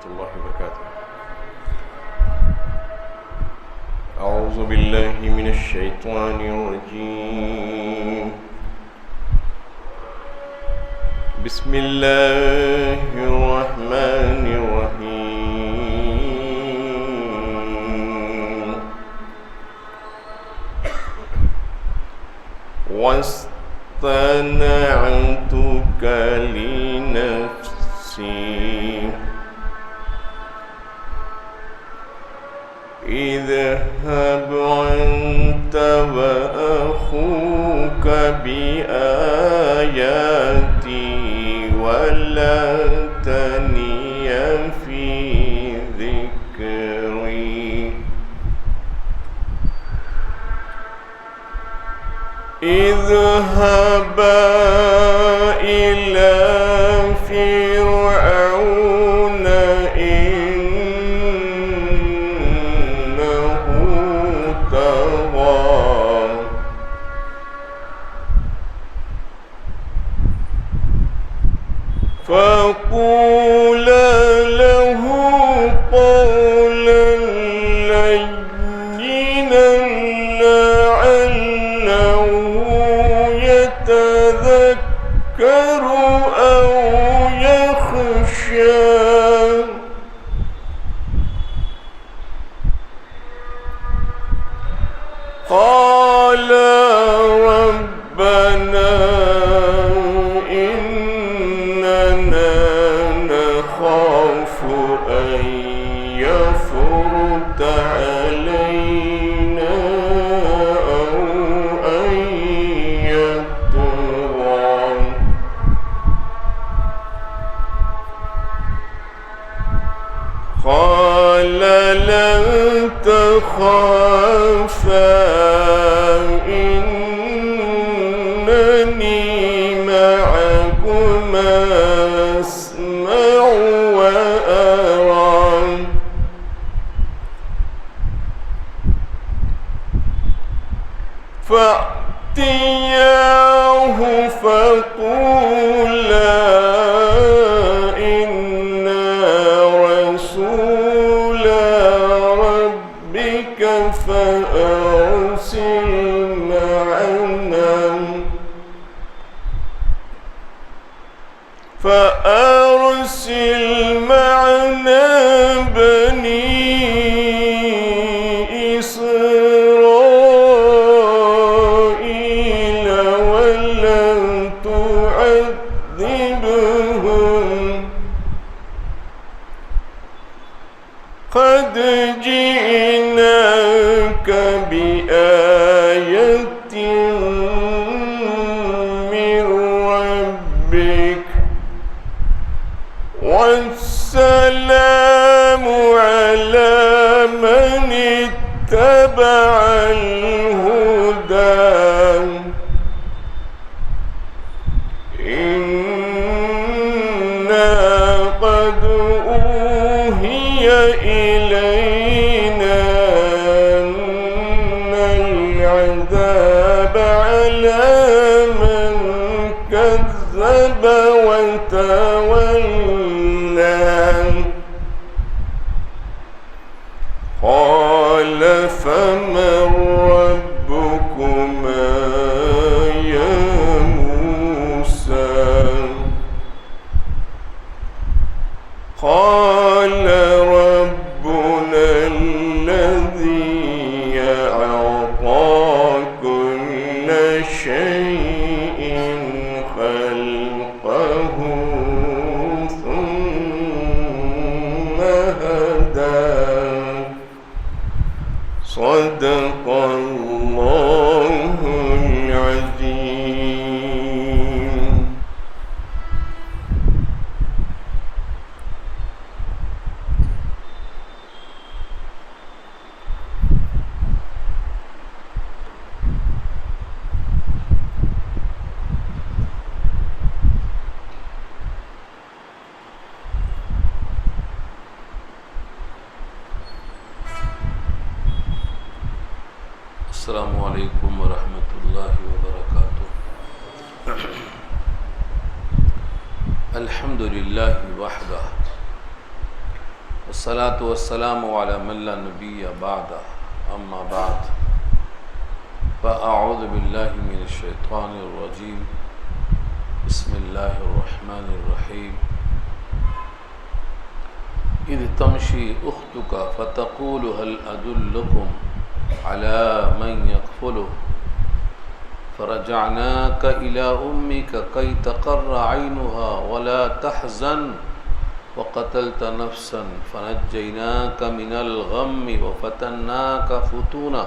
ورحمة الله وبركاته. أعوذ بالله من الشيطان الرجيم. بسم الله الرحمن الرحيم. واصطنعتك لنفسي اذهب أنت وأخوك بآياتي ولا تنيا في ذكري اذهبا إلى فرعون إنه طغى فقولا له قولا لينا لعله يتذكر أو يخشى قال ربنا إننا نخاف أن يفرط علينا أو أن يطغى قال لن تخافا إنني معكما أسمع وأرى فأتياه فقولا إنا رسول ربك فأرسل معنا بني إسرائيل ولا تعذبهم قد جئناك بآية من ربك والسلام على من اتبع الهدى إنا قد أوحي إلينا أن العذاب على من كذب وتولى قال فمن ربكما يا موسى قال ربنا الذي أعطى كل شيء خلقه ثم هدى صدق الله العظيم. السلام عليكم ورحمة الله وبركاته. الحمد لله وحده والصلاة والسلام على من لا نبي بعده أما بعد فأعوذ بالله من الشيطان الرجيم بسم الله الرحمن الرحيم إذ تمشي أختك فتقول هل أدلكم على من يكفله فرجعناك إلى أمك كي تقر عينها ولا تحزن وقتلت نفسا فنجيناك من الغم وفتناك فتونا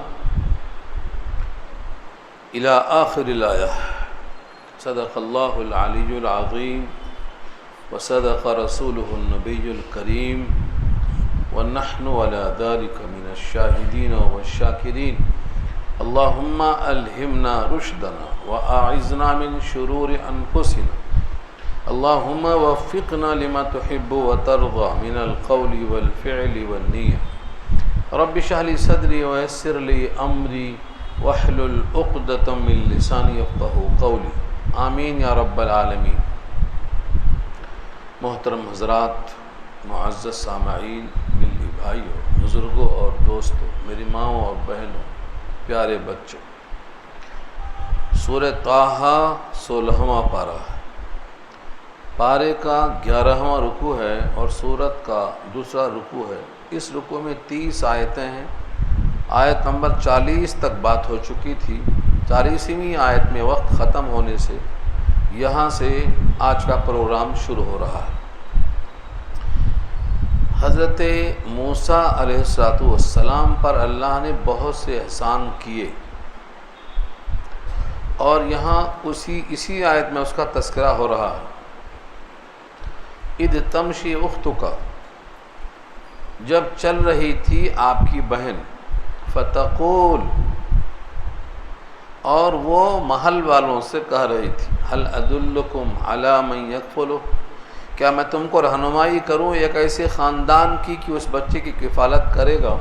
إلى آخر الآية. صدق الله العلي العظيم وصدق رسوله النبي الكريم ونحن على ذلك من الشاهدين والشاكرين. اللهم ألهمنا رشدنا وأعذنا من شرور أنفسنا. اللهم وفقنا لما تحب وترضى من القول والفعل والنية. رب اشرح لي صدري ويسر لي أمري واحلل عقدة من لساني يفقهوا قولي. آمین یا رب العالمین. محترم حضرات، معزز سامعین، ملی بھائیوں، بزرگوں اور دوستوں، میری ماؤں اور بہنوں، پیارے بچوں، سورہ طٰہٰ 16واں پارہ ہے. پارے کا 11واں رکوع ہے اور سورت کا دوسرا رکوع ہے. اس رکوع میں 30 آیتیں ہیں. آیت نمبر 40 تک بات ہو چکی تھی. 40ویں آیت میں وقت ختم ہونے سے یہاں سے آج کا پروگرام شروع ہو رہا ہے. حضرت موسیٰ علیہ السلام پر اللہ نے بہت سے احسان کیے اور یہاں اسی آیت میں اس کا تذکرہ ہو رہا ہے. اذ تمشی اختک، جب چل رہی تھی آپ کی بہن، فتقول، اور وہ محل والوں سے کہہ رہی تھی، هل ادلکم علی من یکفلہ، کیا میں تم کو رہنمائی کروں ایک ایسے خاندان کی کہ اس بچے کی کفالت کرے گا.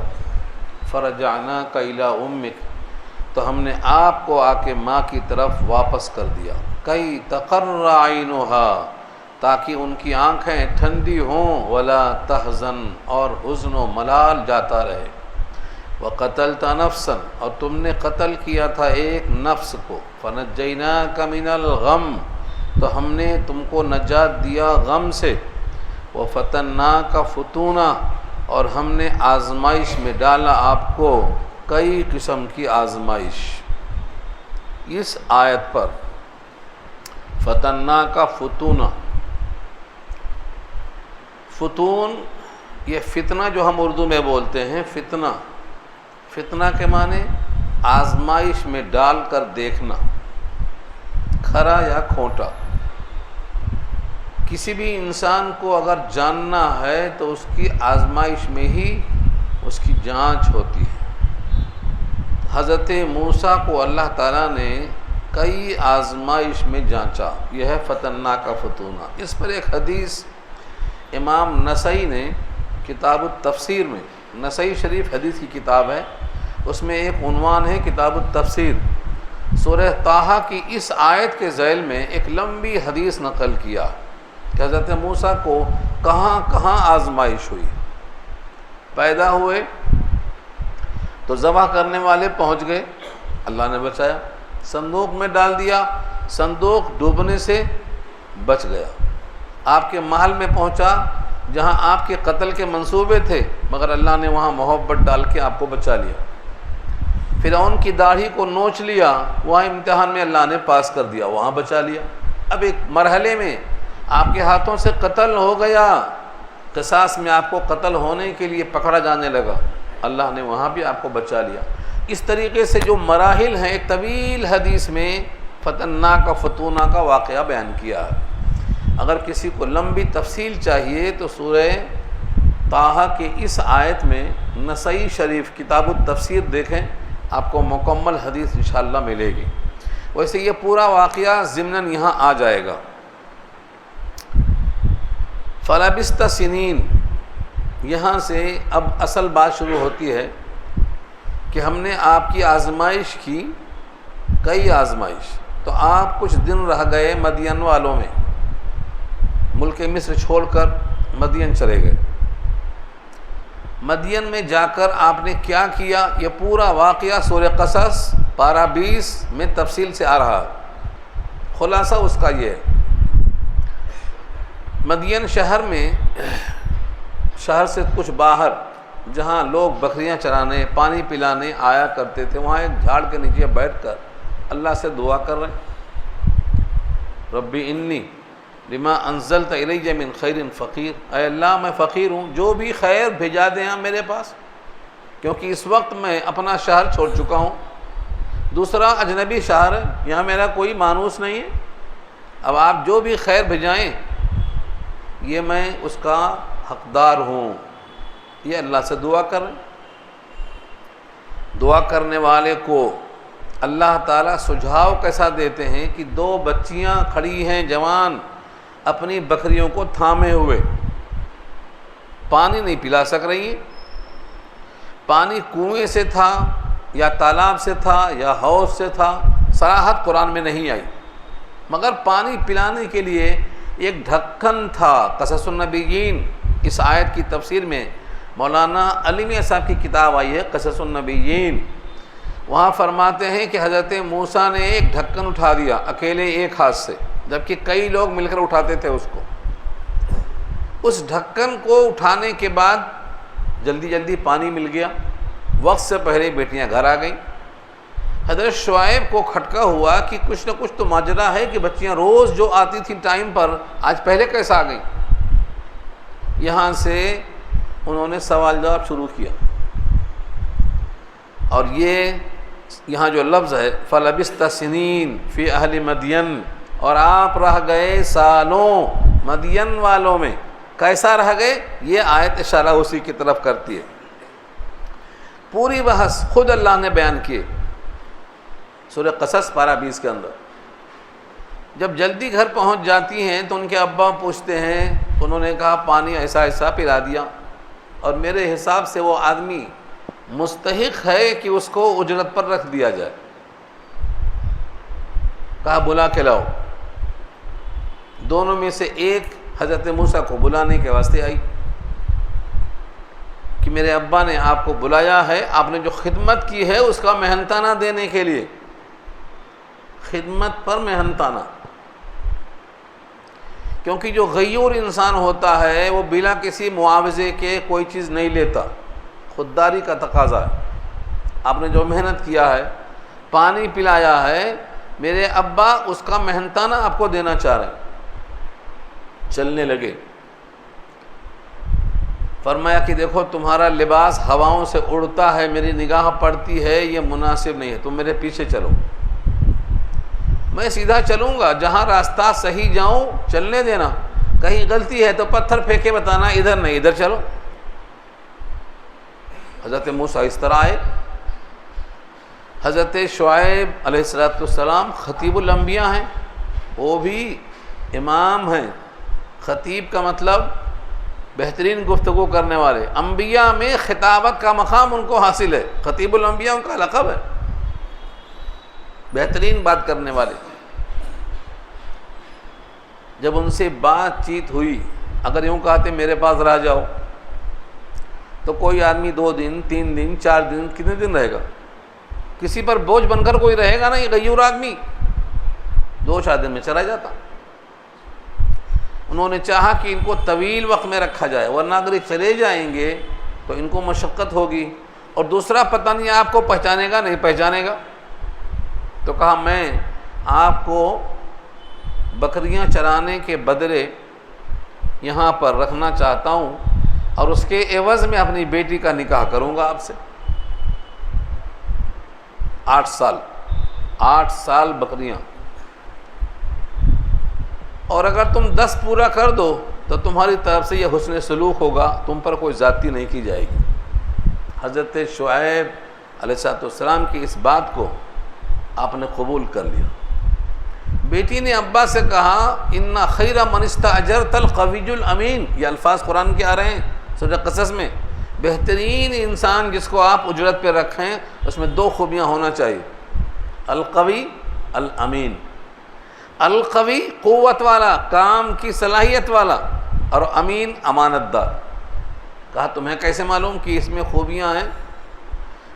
فرجعناک الی امک، تو ہم نے آپ کو آ کے ماں کی طرف واپس کر دیا. کی تقر عینھا، تاکہ ان کی آنکھیں ٹھنڈی ہوں، ولا تحزن، اور حزن و ملال جاتا رہے. وقتلت نفسا، اور تم نے قتل کیا تھا ایک نفس کو. فنجیناک من الغم، تو ہم نے تم کو نجات دیا غم سے. وفتناک فتونا، اور ہم نے آزمائش میں ڈالا آپ کو کئی قسم کی آزمائش. اس آیت پر فتناک فتونا، فتون یہ فتنہ جو ہم اردو میں بولتے ہیں، فتنہ کے معنی آزمائش میں ڈال کر دیکھنا، کھرا یا کھوٹا. کسی بھی انسان کو اگر جاننا ہے تو اس کی آزمائش میں ہی اس کی جانچ ہوتی ہے. حضرت موسیٰ کو اللہ تعالیٰ نے کئی آزمائش میں جانچا. یہ ہے فتناک فتونہ. اس پر ایک حدیث امام نسائی نے کتاب التفسیر میں، نسائی شریف حدیث کی کتاب ہے، اس میں ایک عنوان ہے کتاب التفسیر. سورہ طٰہٰ کی اس آیت کے ذیل میں ایک لمبی حدیث نقل کیا کہ حضرت موسیٰ کو کہاں کہاں آزمائش ہوئی. پیدا ہوئے تو ذبح کرنے والے پہنچ گئے، اللہ نے بچایا. صندوق میں ڈال دیا، صندوق ڈوبنے سے بچ گیا. آپ کے محل میں پہنچا جہاں آپ کے قتل کے منصوبے تھے، مگر اللہ نے وہاں محبت ڈال کے آپ کو بچا لیا. فرعون کی داڑھی کو نوچ لیا، وہاں امتحان میں اللہ نے پاس کر دیا، وہاں بچا لیا. اب ایک مرحلے میں آپ کے ہاتھوں سے قتل ہو گیا، قصاص میں آپ کو قتل ہونے کے لیے پکڑا جانے لگا، اللہ نے وہاں بھی آپ کو بچا لیا. اس طریقے سے جو مراحل ہیں، ایک طویل حدیث میں فتناک فتونہ کا واقعہ بیان کیا ہے. اگر کسی کو لمبی تفصیل چاہیے تو سورہ طٰہٰ کے اس آیت میں نسائی شریف کتاب التفسیر دیکھیں، آپ کو مکمل حدیث انشاءاللہ ملے گی. ویسے یہ پورا واقعہ ضمناً یہاں آ جائے گا. فلبثت سنین، یہاں سے اب اصل بات شروع ہوتی ہے کہ ہم نے آپ کی آزمائش کی، کئی آزمائش. تو آپ کچھ دن رہ گئے مدین والوں میں، ملک مصر چھوڑ کر مدین چلے گئے. مدین میں جا کر آپ نے کیا کیا، یہ پورا واقعہ سورہ قصص پارہ 20 میں تفصیل سے آ رہا ہے۔ خلاصہ اس کا یہ ہے، مدین شہر میں، شہر سے کچھ باہر جہاں لوگ بکریاں چرانے پانی پلانے آیا کرتے تھے، وہاں ایک جھاڑ کے نیچے بیٹھ کر اللہ سے دعا کر رہے ہیں، ربی انی لما انزلت الی من خیر فقیر، اے اللہ میں فقیر ہوں، جو بھی خیر بھیجا دیں آپ میرے پاس، کیونکہ اس وقت میں اپنا شہر چھوڑ چکا ہوں، دوسرا اجنبی شہر ہے، یہاں میرا کوئی مانوس نہیں ہے، اب آپ جو بھی خیر بھیجائیں یہ میں اس کا حقدار ہوں۔ یہ اللہ سے دعا کر رہے ہیں۔ دعا کرنے والے کو اللہ تعالیٰ سجھاؤ کیسا دیتے ہیں کہ دو بچیاں کھڑی ہیں جوان، اپنی بکریوں کو تھامے ہوئے، پانی نہیں پلا سک رہی ہیں، پانی کنویں سے تھا یا تالاب سے تھا یا حوض سے تھا، صراحت قرآن میں نہیں آئی، مگر پانی پلانے کے لیے ایک ڈھکن تھا۔ قصص النبیین، اس آیت کی تفسیر میں مولانا علی میاں صاحب کی کتاب آئی ہے قصص النبیین، وہاں فرماتے ہیں کہ حضرت موسیٰ نے ایک ڈھکن اٹھا دیا اکیلے ایک ہاتھ سے، جبکہ کئی لوگ مل کر اٹھاتے تھے اس کو۔ اس ڈھکن کو اٹھانے کے بعد جلدی جلدی پانی مل گیا، وقت سے پہلے بیٹیاں گھر آ گئیں۔ حضرت شعیب کو کھٹکا ہوا کہ کچھ نہ کچھ تو ماجرا ہے کہ بچیاں روز جو آتی تھیں ٹائم پر آج پہلے کیسے آ گئیں۔ یہاں سے انہوں نے سوال جواب شروع کیا، اور یہ یہاں جو لفظ ہے فَلَبِثْتَ سِنِينَ فِي أَهْلِ مَدْيَنَ، اور آپ رہ گئے سالوں مدین والوں میں، کیسا رہ گئے، یہ آیت اشارہ اسی کی طرف کرتی ہے۔ پوری بحث خود اللہ نے بیان کی سورہ قصص پارہ 20 کے اندر۔ جب جلدی گھر پہنچ جاتی ہیں تو ان کے ابا پوچھتے ہیں، انہوں نے کہا پانی ایسا ایسا پلا دیا، اور میرے حساب سے وہ آدمی مستحق ہے کہ اس کو اجرت پر رکھ دیا جائے۔ کہا بلا کے لاؤ۔ دونوں میں سے ایک حضرت موسیٰ کو بلانے کے واسطے آئی کہ میرے ابا نے آپ کو بلایا ہے، آپ نے جو خدمت کی ہے اس کا محنتانہ دینے کے لیے، خدمت پر محنتانہ، کیونکہ جو غیور انسان ہوتا ہے وہ بلا کسی معاوضے کے کوئی چیز نہیں لیتا، خودداری کا تقاضا ہے۔ آپ نے جو محنت کیا ہے، پانی پلایا ہے، میرے ابا اس کا محنتانہ آپ کو دینا چاہ رہے ہیں۔ چلنے لگے، فرمایا کہ دیکھو تمہارا لباس ہواؤں سے اڑتا ہے، میری نگاہ پڑتی ہے، یہ مناسب نہیں ہے، تم میرے پیچھے چلو، میں سیدھا چلوں گا، جہاں راستہ صحیح جاؤں چلنے دینا، کہیں غلطی ہے تو پتھر پھینکے بتانا ادھر نہیں ادھر چلو۔ حضرت موسیٰ اس طرح آئے۔ حضرت شعیب علیہ السلام خطیب الانبیاء ہیں، وہ بھی امام ہیں۔ خطیب کا مطلب بہترین گفتگو کرنے والے، انبیاء میں خطابت کا مقام ان کو حاصل ہے، خطیب الانبیاء ان کا لقب ہے، بہترین بات کرنے والے۔ جب ان سے بات چیت ہوئی، اگر یوں کہتے میرے پاس رہ جاؤ تو کوئی آدمی 2 دن 3 دن 4 دن کتنے دن رہے گا؟ کسی پر بوجھ بن کر کوئی رہے گا نہیں، غیور آدمی 2-4 دن میں چلا جاتا۔ انہوں نے چاہا کہ ان کو طویل وقت میں رکھا جائے، ورنہ اگر یہ چلے جائیں گے تو ان کو مشقت ہوگی، اور دوسرا پتہ نہیں آپ کو پہچانے گا نہیں پہچانے گا۔ تو کہا میں آپ کو بکریاں چرانے کے بدلے یہاں پر رکھنا چاہتا ہوں، اور اس کے عوض میں اپنی بیٹی کا نکاح کروں گا آپ سے۔ 8 سال بکریاں، اور اگر تم 10 پورا کر دو تو تمہاری طرف سے یہ حسن سلوک ہوگا، تم پر کوئی زیادتی نہیں کی جائے گی۔ حضرت شعیب علیہ السلام کی اس بات کو آپ نے قبول کر لیا۔ بیٹی نے ابا سے کہا ان خیر من استاجرت القوی الامین، یہ الفاظ قرآن کے آ رہے ہیں سورہ قصص میں، بہترین انسان جس کو آپ اجرت پہ رکھیں اس میں 2 خوبیاں ہونا چاہیے، القوی الامین۔ القوی قوت والا، کام کی صلاحیت والا، اور امین امانت دار۔ کہا تمہیں کیسے معلوم کہ اس میں خوبیاں ہیں؟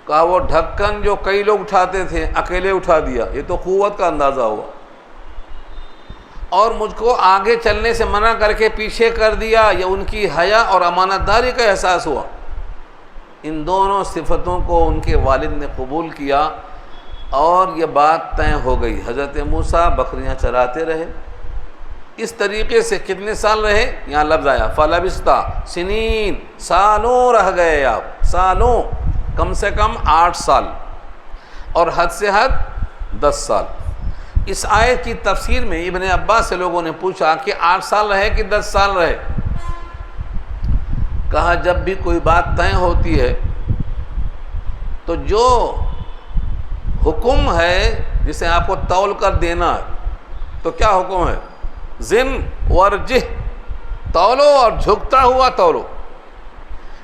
کہا وہ ڈھکن جو کئی لوگ اٹھاتے تھے اکیلے اٹھا دیا، یہ تو قوت کا اندازہ ہوا، اور مجھ کو آگے چلنے سے منع کر کے پیچھے کر دیا، یہ ان کی حیا اور امانت داری کا احساس ہوا۔ ان دونوں صفتوں کو ان کے والد نے قبول کیا اور یہ بات طے ہو گئی۔ حضرت موسیٰ بکریاں چراتے رہے، اس طریقے سے کتنے سال رہے؟ یہاں لفظ آیا فَلَبِثْتَ سِنِينَ، سالوں رہ گئے آپ، سالوں، کم سے کم 8 سال اور حد سے حد 10 سال۔ اس آیت کی تفسیر میں ابن عباس سے لوگوں نے پوچھا کہ 8 سال رہے کہ 10 سال رہے؟ کہا جب بھی کوئی بات طے ہوتی ہے تو جو حکم ہے جسے آپ کو تول کر دینا ہے، تو کیا حکم ہے؟ زن ورجح، تولو اور جھکتا ہوا تولو۔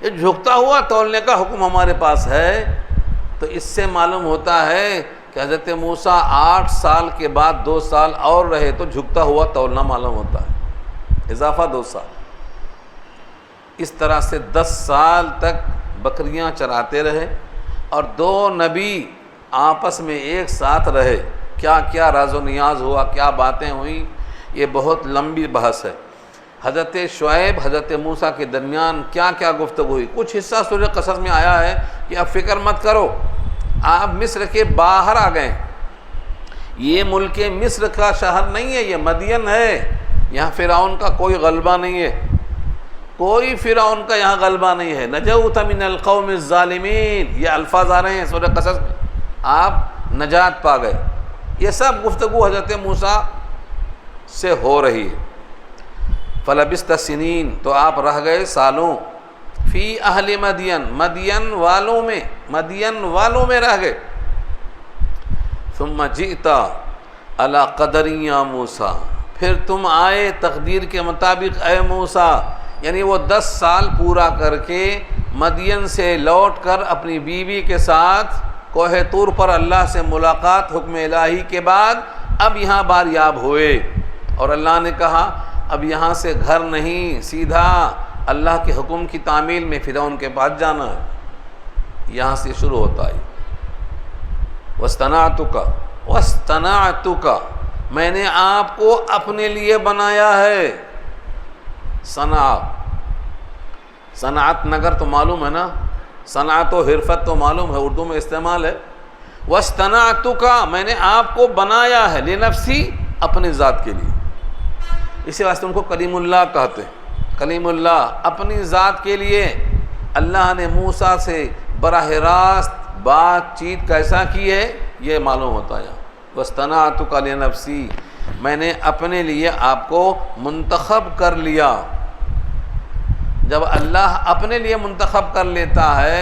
یہ جھکتا ہوا تولنے کا حکم ہمارے پاس ہے، تو اس سے معلوم ہوتا ہے کہ حضرت موسیٰ 8 سال کے بعد 2 سال اور رہے، تو جھکتا ہوا تولنا معلوم ہوتا ہے، اضافہ 2 سال۔ اس طرح سے 10 سال تک بکریاں چراتے رہے اور 2 نبی آپس میں ایک ساتھ رہے۔ کیا کیا راز و نیاز ہوا، کیا باتیں ہوئیں، یہ بہت لمبی بحث ہے۔ حضرت شعیب حضرت موسیٰ کے درمیان کیا کیا گفتگو ہوئی، کچھ حصہ سورہ قصص میں آیا ہے کہ اب فکر مت کرو، آپ مصر کے باہر آ گئے، یہ ملک مصر کا شہر نہیں ہے، یہ مدین ہے، یہاں فرعون کا کوئی غلبہ نہیں ہے، کوئی فرعون کا یہاں غلبہ نہیں ہے۔ نجوت من القوم الظالمین، یہ الفاظ آ رہے ہیں سورہ قصص میں، آپ نجات پا گئے۔ یہ سب گفتگو حضرت موسیٰ سے ہو رہی ہے۔ فلبثت سنین، تو آپ رہ گئے سالوں، فی اہل مدین، مدین والوں میں رہ گئے۔ ثم جئت علی قدر یا موسیٰ، پھر تم آئے تقدیر کے مطابق اے موسیٰ، یعنی وہ 10 سال پورا کر کے مدین سے لوٹ کر اپنی بیوی کے ساتھ کوہ طور پر اللہ سے ملاقات حکم الہی کے بعد اب یہاں باریاب ہوئے، اور اللہ نے کہا اب یہاں سے گھر نہیں، سیدھا اللہ کے حکم کی تعمیل میں فرعون کے پاس جانا ہے۔ یہاں سے شروع ہوتا ہے وَاصْطَنَعْتُكَ، میں نے آپ کو اپنے لیے بنایا ہے۔ صنعت نگر تو معلوم ہے نا، صنعت و حرفت تو معلوم ہے، اردو میں استعمال ہے۔ وَاصْطَنَعْتُكَ، میں نے آپ کو بنایا ہے، لنفسی، اپنے ذات کے لیے، اسی واسطے ان کو کلیم اللہ کہتے ہیں۔ کلیم اللہ، اپنی ذات کے لیے اللہ نے موسیٰ سے براہ راست بات چیت کیسا کی ہے یہ معلوم ہوتا ہے۔ وَاصْطَنَعْتُكَ لِنَفْسِي، میں نے اپنے لیے آپ کو منتخب کر لیا۔ جب اللہ اپنے لیے منتخب کر لیتا ہے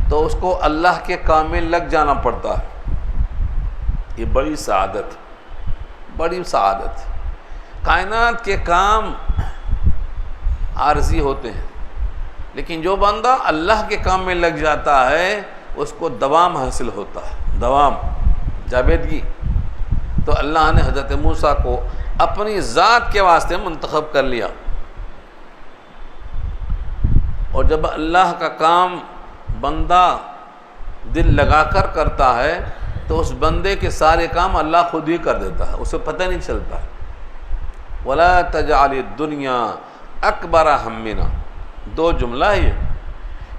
تو اس کو اللہ کے کام میں لگ جانا پڑتا ہے۔ یہ بڑی سعادت، بڑی سعادت۔ کائنات کے کام عارضی ہوتے ہیں، لیکن جو بندہ اللہ کے کام میں لگ جاتا ہے اس کو دوام حاصل ہوتا ہے، دوام، جاویدگی۔ تو اللہ نے حضرت موسیٰ کو اپنی ذات کے واسطے منتخب کر لیا، اور جب اللہ کا کام بندہ دل لگا کر کرتا ہے تو اس بندے کے سارے کام اللہ خود ہی کر دیتا ہے، اسے پتہ نہیں چلتا ہے۔ وَلَا تَجْعَلِ الدُّنْيَا أَكْبَرَ هَمِّنَا، 2 جملہ ہے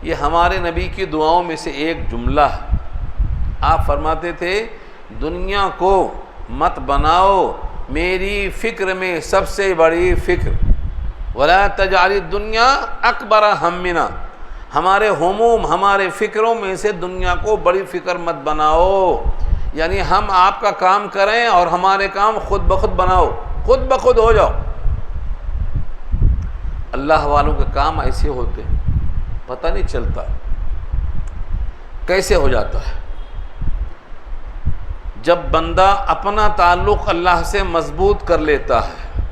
یہ ہمارے نبی کی دعاؤں میں سے ایک جملہ ہے۔ آپ فرماتے تھے دنیا کو مت بناؤ میری فکر میں سب سے بڑی فکر، وَلَا تَجْعَلِ الدُّنْيَا أَكْبَرَ هَمِّنَا، ہمارے ہموم، ہمارے فکروں میں سے دنیا کو بڑی فکر مت بناؤ، یعنی ہم آپ کا کام کریں اور ہمارے کام خود بخود بناؤ، خود بخود ہو جاؤ۔ اللہ والوں کے کام ایسے ہوتے ہیں، پتہ نہیں چلتا کیسے ہو جاتا ہے۔ جب بندہ اپنا تعلق اللہ سے مضبوط کر لیتا ہے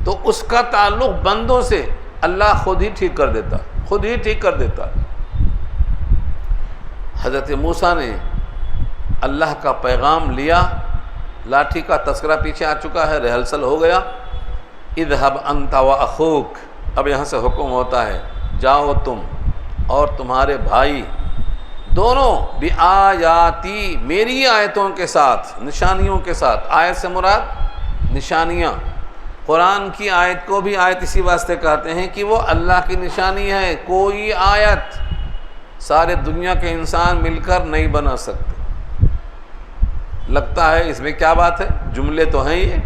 تو اس کا تعلق بندوں سے اللہ خود ہی ٹھیک کر دیتا، خود ہی ٹھیک کر دیتا۔ حضرت موسیٰ نے اللہ کا پیغام لیا، لاٹھی کا تذکرہ پیچھے آ چکا ہے، ریہرسل ہو گیا۔ اذهب انت واخوک، اب یہاں سے حکم ہوتا ہے جاؤ تم اور تمہارے بھائی دونوں بآیاتی میری آیتوں کے ساتھ، نشانیوں کے ساتھ۔ آیت سے مراد نشانیاں، قرآن کی آیت کو بھی آیت اسی واسطے کہتے ہیں کہ وہ اللہ کی نشانی ہے۔ کوئی آیت سارے دنیا کے انسان مل کر نہیں بنا سکتے۔ لگتا ہے اس میں کیا بات ہے، جملے تو ہیں، یہ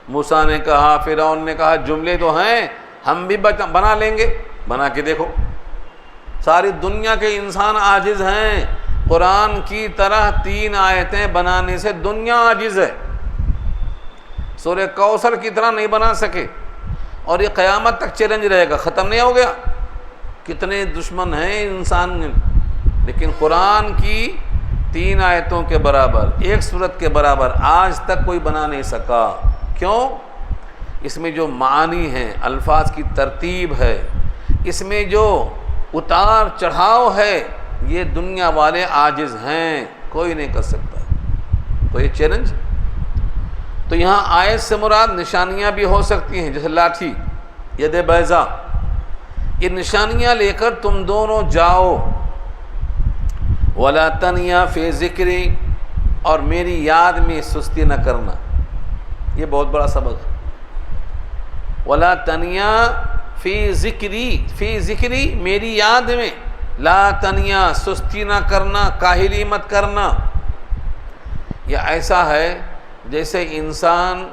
موسیٰ نے کہا، فرعون نے کہا، جملے تو ہیں، ہم بھی بنا لیں گے۔ بنا کے دیکھو، ساری دنیا کے انسان عاجز ہیں، قرآن کی طرح 3 آیتیں بنانے سے دنیا عاجز ہے، سورہ کوثر کی طرح نہیں بنا سکے، اور یہ قیامت تک چیلنج رہے گا، ختم نہیں ہو گیا۔ کتنے دشمن ہیں انسان، لیکن قرآن کی 3 آیتوں کے برابر، 1 سورت کے برابر آج تک کوئی بنا نہیں سکا۔ کیوں؟ اس میں جو معانی ہیں، الفاظ کی ترتیب ہے، اس میں جو اتار چڑھاؤ ہے، یہ دنیا والے عاجز ہیں، کوئی نہیں کر سکتا۔ تو یہ چیلنج، تو یہاں آیت سے مراد نشانیاں بھی ہو سکتی ہیں، جیسے لاٹھی، ید بیضا، یہ نشانیاں لے کر تم دونوں جاؤ۔ وَلَا تَنْيَا فِي ذِكْرِي، اور میری یاد میں سستی نہ کرنا، یہ بہت بڑا سبق ہے۔ وَلَا تَنْيَا فِي ذِكْرِي، میری یاد میں، لا تنیا، سستی نہ کرنا، کاہلی مت کرنا۔ یہ ایسا ہے جیسے انسان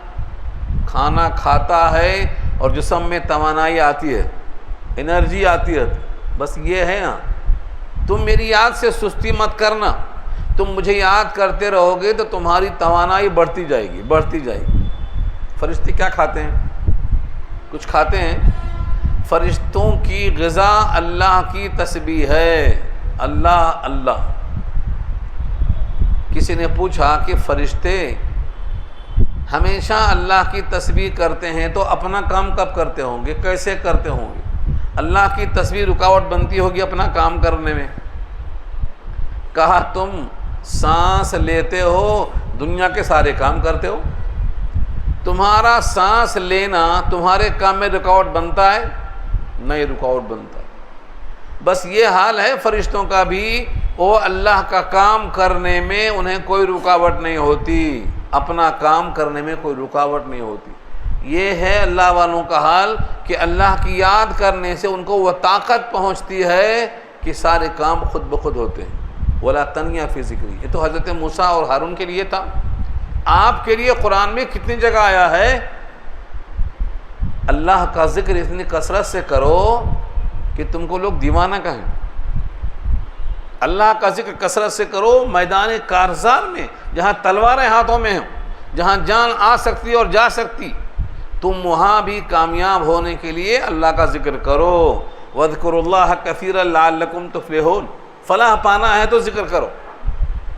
کھانا کھاتا ہے اور جسم میں توانائی آتی ہے، انرجی آتی ہے، بس یہ ہے ہاں، تم میری یاد سے سستی مت کرنا، تم مجھے یاد کرتے رہو گے تو تمہاری توانائی بڑھتی جائے گی، بڑھتی جائے گی۔ فرشتے کیا کھاتے ہیں؟ کچھ کھاتے ہیں؟ فرشتوں کی غذا اللہ کی تسبیح ہے، اللہ اللہ۔ کسی نے پوچھا کہ فرشتے ہمیشہ اللہ کی تسبیح کرتے ہیں تو اپنا کام کب کرتے ہوں گے، کیسے کرتے ہوں گے؟ اللہ کی تسبیح رکاوٹ بنتی ہوگی اپنا کام کرنے میں۔ کہا تم سانس لیتے ہو، دنیا کے سارے کام کرتے ہو، تمہارا سانس لینا تمہارے کام میں رکاوٹ بنتا ہے؟ نہیں رکاوٹ بنتا۔ بس یہ حال ہے فرشتوں کا بھی، وہ اللہ کا کام کرنے میں انہیں کوئی رکاوٹ نہیں ہوتی، اپنا کام کرنے میں کوئی رکاوٹ نہیں ہوتی۔ یہ ہے اللہ والوں کا حال کہ اللہ کی یاد کرنے سے ان کو وہ طاقت پہنچتی ہے کہ سارے کام خود بخود ہوتے ہیں۔ وَلَا تَنْيَا فِي ذِكْرِي، یہ تو حضرت موسیٰ اور ہارون کے لیے تھا۔ آپ کے لیے قرآن میں کتنی جگہ آیا ہے اللہ کا ذکر اتنی کثرت سے کرو کہ تم کو لوگ دیوانہ کہیں۔ اللہ کا ذکر کثرت سے کرو، میدان کارزار میں جہاں تلواریں ہاتھوں میں ہوں، جہاں جان آ سکتی اور جا سکتی، تم وہاں بھی کامیاب ہونے کے لیے اللہ کا ذکر کرو۔ وَاذْكُرُوا اللَّهَ كَثِيرًا لَعَلَّكُمْ تُفْلِحُونَ، فلاح پانا ہے تو ذکر کرو۔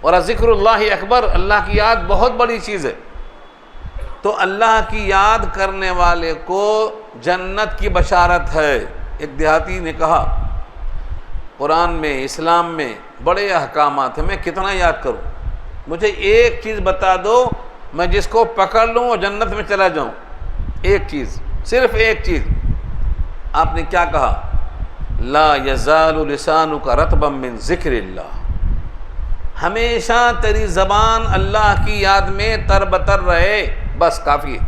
اور ذکر اللہ اکبر، اللہ کی یاد بہت بڑی چیز ہے۔ تو اللہ کی یاد کرنے والے کو جنت کی بشارت ہے۔ ایک دیہاتی نے کہا قرآن میں، اسلام میں بڑے احکامات ہیں، میں کتنا یاد کروں، مجھے ایک چیز بتا دو میں جس کو پکڑ لوں اور جنت میں چلا جاؤں، ایک چیز، صرف ایک چیز۔ آپ نے کیا کہا؟ لا یزال لسانک رطبا من ذکر اللہ، ہمیشہ تیری زبان اللہ کی یاد میں تربتر رہے، بس کافی ہے۔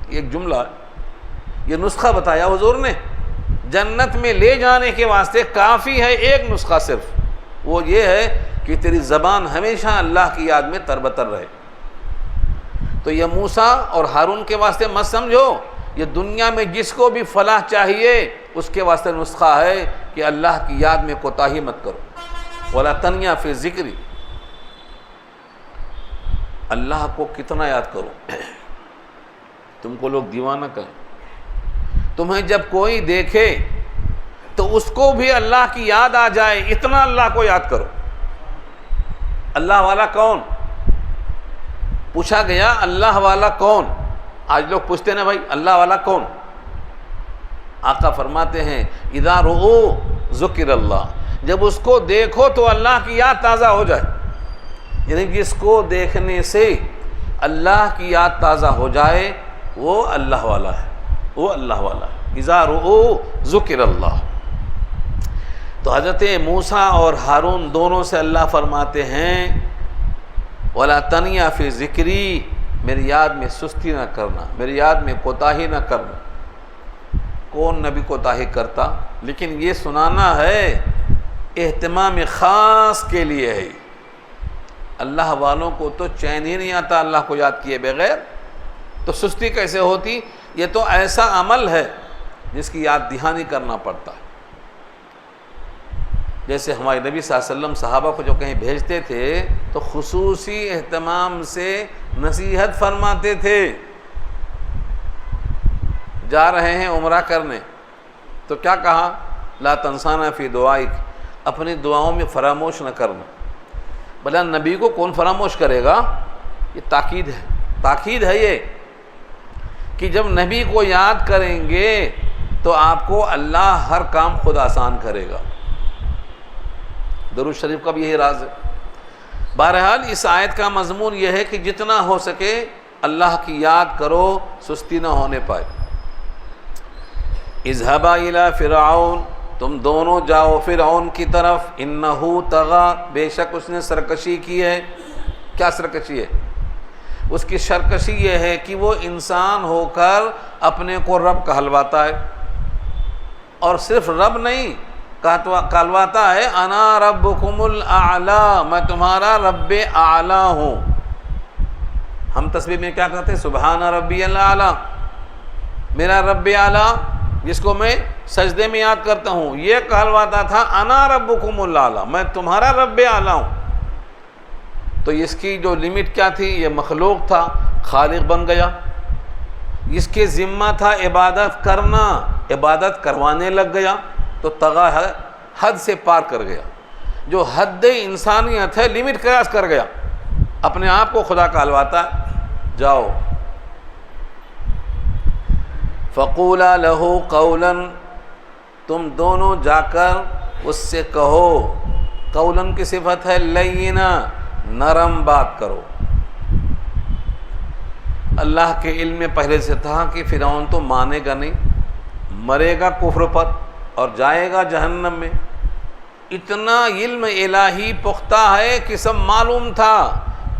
ایک جملہ، یہ نسخہ بتایا حضور نے جنت میں لے جانے کے واسطے، کافی ہے ایک نسخہ صرف، وہ یہ ہے کہ تیری زبان ہمیشہ اللہ کی یاد میں تربتر رہے۔ تو یہ موسیٰ اور ہارون کے واسطے مت سمجھو، یہ دنیا میں جس کو بھی فلاح چاہیے اس کے واسطے نسخہ ہے کہ اللہ کی یاد میں کوتاہی مت کرو۔ وَلَا تَنْيَا فِي ذِكْرِي، اللہ کو کتنا یاد کرو، تم کو لوگ دیوانہ کہیں۔ تمہیں جب کوئی دیکھے تو اس کو بھی اللہ کی یاد آ جائے، اتنا اللہ کو یاد کرو۔ اللہ والا کون؟ پوچھا گیا اللہ والا کون؟ آج لوگ پوچھتے ہیں نا بھائی اللہ والا کون؟ آقا فرماتے ہیں اذا رؤوا ذکر اللہ، جب اس کو دیکھو تو اللہ کی یاد تازہ ہو جائے، یعنی جس کو دیکھنے سے اللہ کی یاد تازہ ہو جائے وہ اللہ والا ہے، وہ اللہ والا ہے۔ اذا رؤوا ذکر اللہ۔ تو حضرت موسیٰ اور ہارون دونوں سے اللہ فرماتے ہیں وَلَا تَنِيَا فِي ذِكْرِي، میری یاد میں سستی نہ کرنا، میری یاد میں کوتاہی نہ کرنا۔ کون نبی کوتاہی کرتا؟ لیکن یہ سنانا ہے اہتمام خاص کے لیے ہے۔ اللہ والوں کو تو چین ہی نہیں آتا اللہ کو یاد کیے بغیر، تو سستی کیسے ہوتی؟ یہ تو ایسا عمل ہے جس کی یاد دہانی کرنا پڑتا ہے۔ جیسے ہمارے نبی صلی اللہ علیہ وسلم صحابہ کو جو کہیں بھیجتے تھے تو خصوصی اہتمام سے نصیحت فرماتے تھے۔ جا رہے ہیں عمرہ کرنے تو کیا کہا؟ لا تنسانا فی دعائک، اپنی دعاؤں میں فراموش نہ کرنا۔ بھلا نبی کو کون فراموش کرے گا؟ یہ تاکید ہے، تاکید ہے یہ کہ جب نبی کو یاد کریں گے تو آپ کو اللہ ہر کام خود آسان کرے گا۔ درود شریف کا بھی یہی راز ہے۔ بہرحال اس آیت کا مضمون یہ ہے کہ جتنا ہو سکے اللہ کی یاد کرو، سستی نہ ہونے پائے۔ اذهبا الى فرعون، تم دونوں جاؤ فرعون کی طرف، انہو طغی، بے شک اس نے سرکشی کی ہے۔ کیا سرکشی ہے؟ اس کی سرکشی یہ ہے کہ وہ انسان ہو کر اپنے کو رب کہلواتا ہے، اور صرف رب نہیں کہلواتا ہے انا ربکم الاعلی، میں تمہارا رب اعلی ہوں۔ ہم تسبیح میں کیا کہتے ہیں؟ سبحان ربی الاعلی، میرا رب اعلی جس کو میں سجدے میں یاد کرتا ہوں، یہ کہلواتا تھا انا ربکم الاعلی، میں تمہارا رب اعلی ہوں۔ تو اس کی جو لمٹ کیا تھی؟ یہ مخلوق تھا، خالق بن گیا۔ اس کے ذمہ تھا عبادت کرنا، عبادت کروانے لگ گیا تو طغی حد سے پار کر گیا۔ جو حد انسانیت ہے لمٹ کراس کر گیا، اپنے آپ کو خدا کہلواتا ہے۔ جاؤ فقولا لہ قولا، تم دونوں جا کر اس سے کہو، قولا کی صفت ہے لینا، نرم بات کرو۔ اللہ کے علم میں پہلے سے تھا کہ فرعون تو مانے گا نہیں، مرے گا کفر پر اور جائے گا جہنم میں۔ اتنا علم الہی پختہ ہے کہ سب معلوم تھا،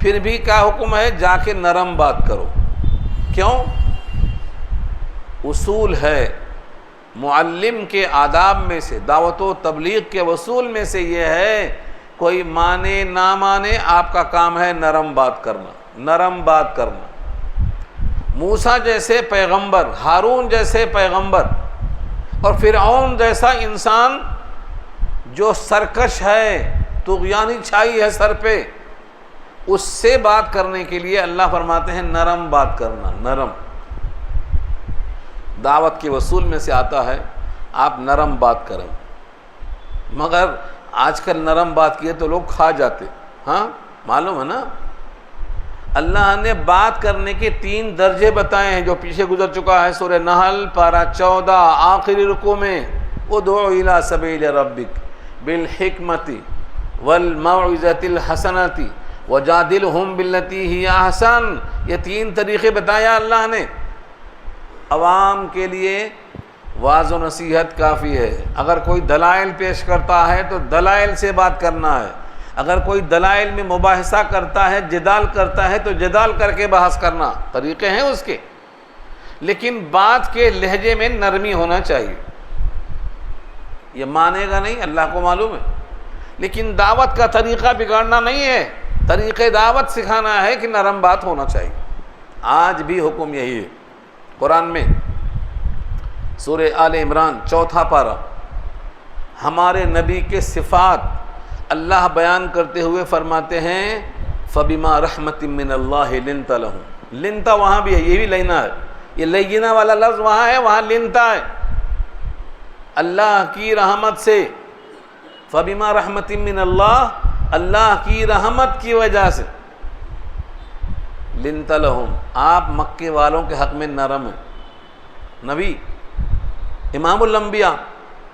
پھر بھی کیا حکم ہے؟ جا کے نرم بات کرو۔ کیوں؟ اصول ہے معلم کے آداب میں سے، دعوت و تبلیغ کے اصول میں سے یہ ہے، کوئی مانے نہ مانے آپ کا کام ہے نرم بات کرنا، نرم بات کرنا۔ موسیٰ جیسے پیغمبر، ہارون جیسے پیغمبر اور فرعون جیسا انسان جو سرکش ہے، طغیانی چھائی ہے سر پہ، اس سے بات کرنے کے لیے اللہ فرماتے ہیں نرم بات کرنا، نرم۔ دعوت کے وصول میں سے آتا ہے آپ نرم بات کریں، مگر آج کل نرم بات کیے تو لوگ کھا جاتے، ہاں معلوم ہے نا۔ اللہ نے بات کرنے کے 3 درجے بتائے ہیں جو پیچھے گزر چکا ہے، سورہ نحل پارہ 14 آخری رکوع میں، ادعو الی سبیل ربک بالحکمت والموعظۃ الحسنۃ وجادلہم باللتی ہی احسن۔ یہ 3 طریقے بتایا اللہ نے۔ عوام کے لیے واعظ و نصیحت کافی ہے، اگر کوئی دلائل پیش کرتا ہے تو دلائل سے بات کرنا ہے، اگر کوئی دلائل میں مباحثہ کرتا ہے، جدال کرتا ہے تو جدال کر کے بحث کرنا، طریقے ہیں اس کے، لیکن بات کے لہجے میں نرمی ہونا چاہیے۔ یہ مانے گا نہیں، اللہ کو معلوم ہے، لیکن دعوت کا طریقہ بگاڑنا نہیں ہے، طریقے دعوت سکھانا ہے کہ نرم بات ہونا چاہیے۔ آج بھی حکم یہی ہے۔ قرآن میں سورہ آل عمران 4 پارہ ہمارے نبی کے صفات اللہ بیان کرتے ہوئے فرماتے ہیں فَبِمَا رَحْمَةٍ مِّنَ اللَّهِ لِنْتَ لَهُمْ۔ لنتا وہاں بھی ہے، یہ بھی لینا ہے، یہ لینا والا لفظ وہاں ہے، وہاں لنتا ہے۔ اللہ کی رحمت سے، فَبِمَا رَحْمَةٍ مِّنَ اللَّهِ، اللہ کی رحمت کی وجہ سے، لنت لہم، آپ مکے والوں کے حق میں نرم ہیں۔ نبی امام الانبیاء،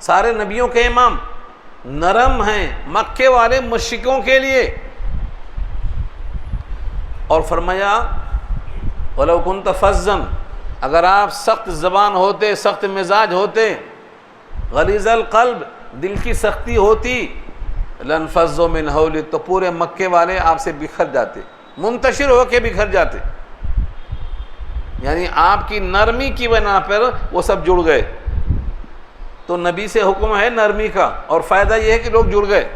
سارے نبیوں کے امام نرم ہیں مکے والے مشرکوں کے لیے، اور فرمایا وَلَوْ كُنْتَ فَظًّا، اگر آپ سخت زبان ہوتے، سخت مزاج ہوتے، غلیظ القلب، دل کی سختی ہوتی، لنفضوا من حولک، تو پورے مکے والے آپ سے بکھر جاتے، منتشر ہو کے بکھر جاتے. یعنی آپ کی نرمی کی بنا پر وہ سب جڑ گئے. تو نبی سے حکم ہے نرمی کا، اور فائدہ یہ ہے کہ لوگ جڑ گئے.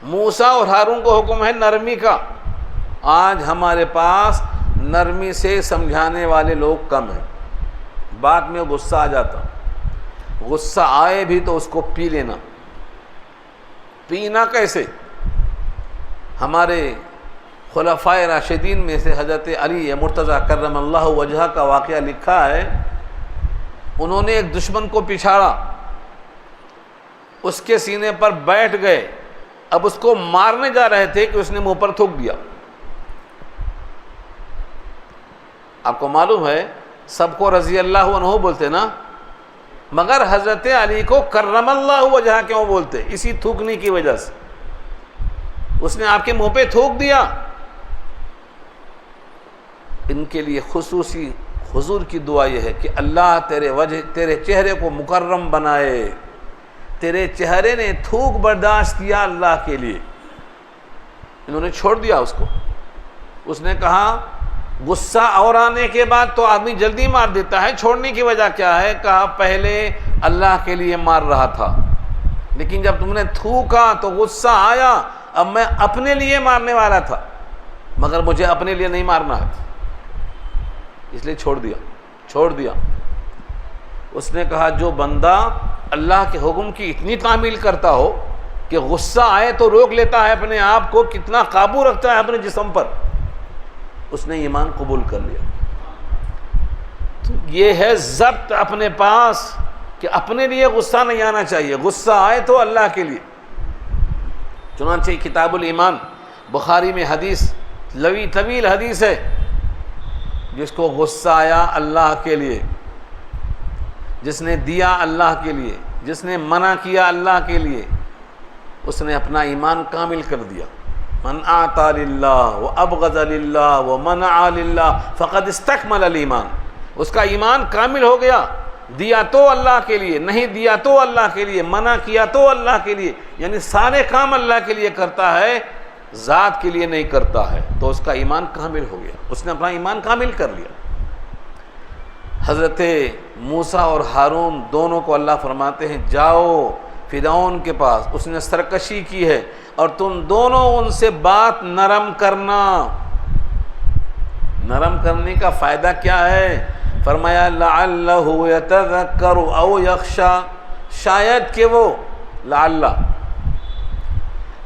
موسیٰ اور ہارون کو حکم ہے نرمی کا. آج ہمارے پاس نرمی سے سمجھانے والے لوگ کم ہیں. بعد میں غصہ آ جاتا، غصہ آئے بھی تو اس کو پی لینا. پینا کیسے؟ ہمارے خلفائے راشدین میں سے حضرت علی مرتضیٰ کرم اللہ وجہہ کا واقعہ لکھا ہے. انہوں نے ایک دشمن کو پچھاڑا، اس کے سینے پر بیٹھ گئے. اب اس کو مارنے جا رہے تھے کہ اس نے منہ پر تھوک دیا. آپ کو معلوم ہے سب کو رضی اللہ عنہ بولتے نا، مگر حضرت علی کو کرم اللہ وجہہ کیوں بولتے؟ اسی تھوکنے کی وجہ سے. اس نے آپ کے منہ پہ تھوک دیا. ان کے لیے خصوصی حضور کی دعا یہ ہے کہ اللہ تیرے چہرے کو مکرم بنائے. تیرے چہرے نے تھوک برداشت کیا اللہ کے لیے. انہوں نے چھوڑ دیا اس کو. اس نے کہا غصہ اور آنے کے بعد تو آدمی جلدی مار دیتا ہے، چھوڑنے کی وجہ کیا ہے؟ کہا پہلے اللہ کے لیے مار رہا تھا، لیکن جب تم نے تھوکا تو غصہ آیا. اب میں اپنے لیے مارنے والا تھا، مگر مجھے اپنے لیے نہیں مارنا ہے، اس لیے چھوڑ دیا. اس نے کہا جو بندہ اللہ کے حکم کی اتنی تعمیل کرتا ہو کہ غصہ آئے تو روک لیتا ہے اپنے آپ کو، کتنا قابو رکھتا ہے اپنے جسم پر، اس نے ایمان قبول کر لیا. تو یہ ہے ضبط اپنے پاس کہ اپنے لیے غصہ نہیں آنا چاہیے، غصہ آئے تو اللہ کے لیے. چنانچہ کتاب الایمان بخاری میں حدیث طویل حدیث ہے، جس کو غصہ آیا اللہ کے لیے، جس نے دیا اللہ کے لیے، جس نے منع کیا اللہ کے لیے، اس نے اپنا ایمان کامل کر دیا. من اعطى للہ وابغض للہ ومنع للہ فقد استکمل الایمان. اس کا ایمان کامل ہو گیا. دیا تو اللہ کے لیے، نہیں دیا تو اللہ کے لیے، منع کیا تو اللہ کے لیے، یعنی سارے کام اللہ کے لیے کرتا ہے، ذات کے لیے نہیں کرتا ہے. تو اس کا ایمان کامل ہو گیا، اس نے اپنا ایمان کامل کر لیا. حضرت موسیٰ اور ہارون دونوں کو اللہ فرماتے ہیں جاؤ فرعون کے پاس، اس نے سرکشی کی ہے، اور تم دونوں ان سے بات نرم کرنا. نرم کرنے کا فائدہ کیا ہے؟ فرمایا لعلہ یتذکر او یخشی، شاید کہ وہ،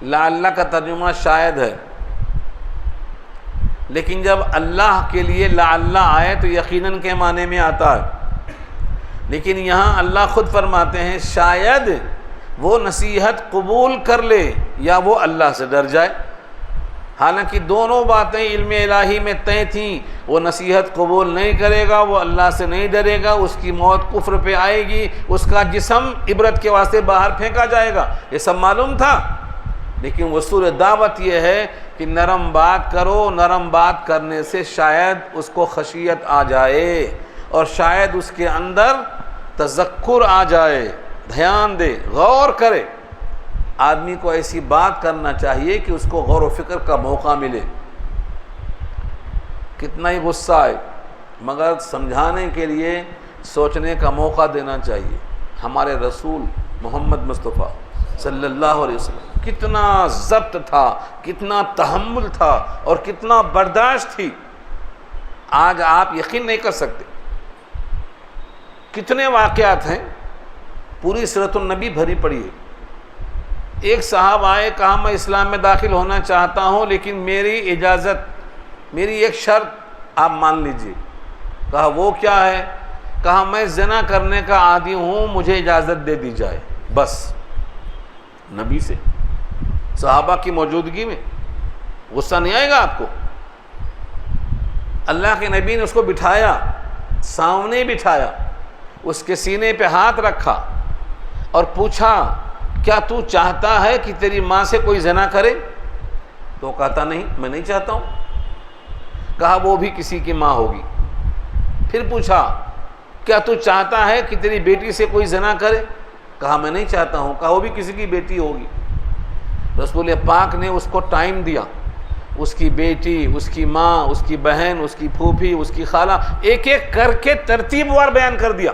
لعلہ کا ترجمہ شاید ہے، لیکن جب اللہ کے لیے لعلہ آئے تو یقیناً کے معنی میں آتا ہے. لیکن یہاں اللہ خود فرماتے ہیں شاید وہ نصیحت قبول کر لے یا وہ اللہ سے ڈر جائے. حالانکہ دونوں باتیں علم الہی میں طے تھیں. وہ نصیحت قبول نہیں کرے گا، وہ اللہ سے نہیں ڈرے گا، اس کی موت کفر پہ آئے گی، اس کا جسم عبرت کے واسطے باہر پھینکا جائے گا، یہ سب معلوم تھا. لیکن وصول دعوت یہ ہے کہ نرم بات کرو. نرم بات کرنے سے شاید اس کو خشیت آ جائے، اور شاید اس کے اندر تذکر آ جائے، دھیان دے، غور کرے. آدمی کو ایسی بات کرنا چاہیے کہ اس کو غور و فکر کا موقع ملے. کتنا ہی غصہ آئے مگر سمجھانے کے لیے سوچنے کا موقع دینا چاہیے. ہمارے رسول محمد مصطفیٰ صلی اللہ علیہ وسلم کتنا ضبط تھا، کتنا تحمل تھا، اور کتنا برداشت تھی. آج آپ یقین نہیں کر سکتے کتنے واقعات ہیں. پوری سیرت النبی بھری پڑی ہے. ایک صاحب آئے، کہا میں اسلام میں داخل ہونا چاہتا ہوں، لیکن میری اجازت، میری ایک شرط آپ مان لیجئے. کہا وہ کیا ہے؟ کہا میں زنا کرنے کا عادی ہوں، مجھے اجازت دے دی جائے. بس نبی سے، صحابہ کی موجودگی میں غصہ نہیں آئے گا آپ کو؟ اللہ کے نبی نے اس کو بٹھایا، سامنے بٹھایا، اس کے سینے پہ ہاتھ رکھا اور پوچھا کیا تو چاہتا ہے کہ تیری ماں سے کوئی زنا کرے؟ تو کہتا نہیں، میں نہیں چاہتا ہوں. کہا وہ بھی کسی کی ماں ہوگی. پھر پوچھا کیا تو چاہتا ہے کہ تیری بیٹی سے کوئی زنا کرے؟ کہا میں نہیں چاہتا ہوں۔ کہا وہ بھی کسی کی بیٹی ہوگی۔ رسول پاک نے اس کو ٹائم دیا، اس کی بیٹی، اس کی ماں، اس کی بہن، اس کی پھوپھی، اس کی خالہ، ایک ایک کر کے ترتیب وار بیان کر دیا،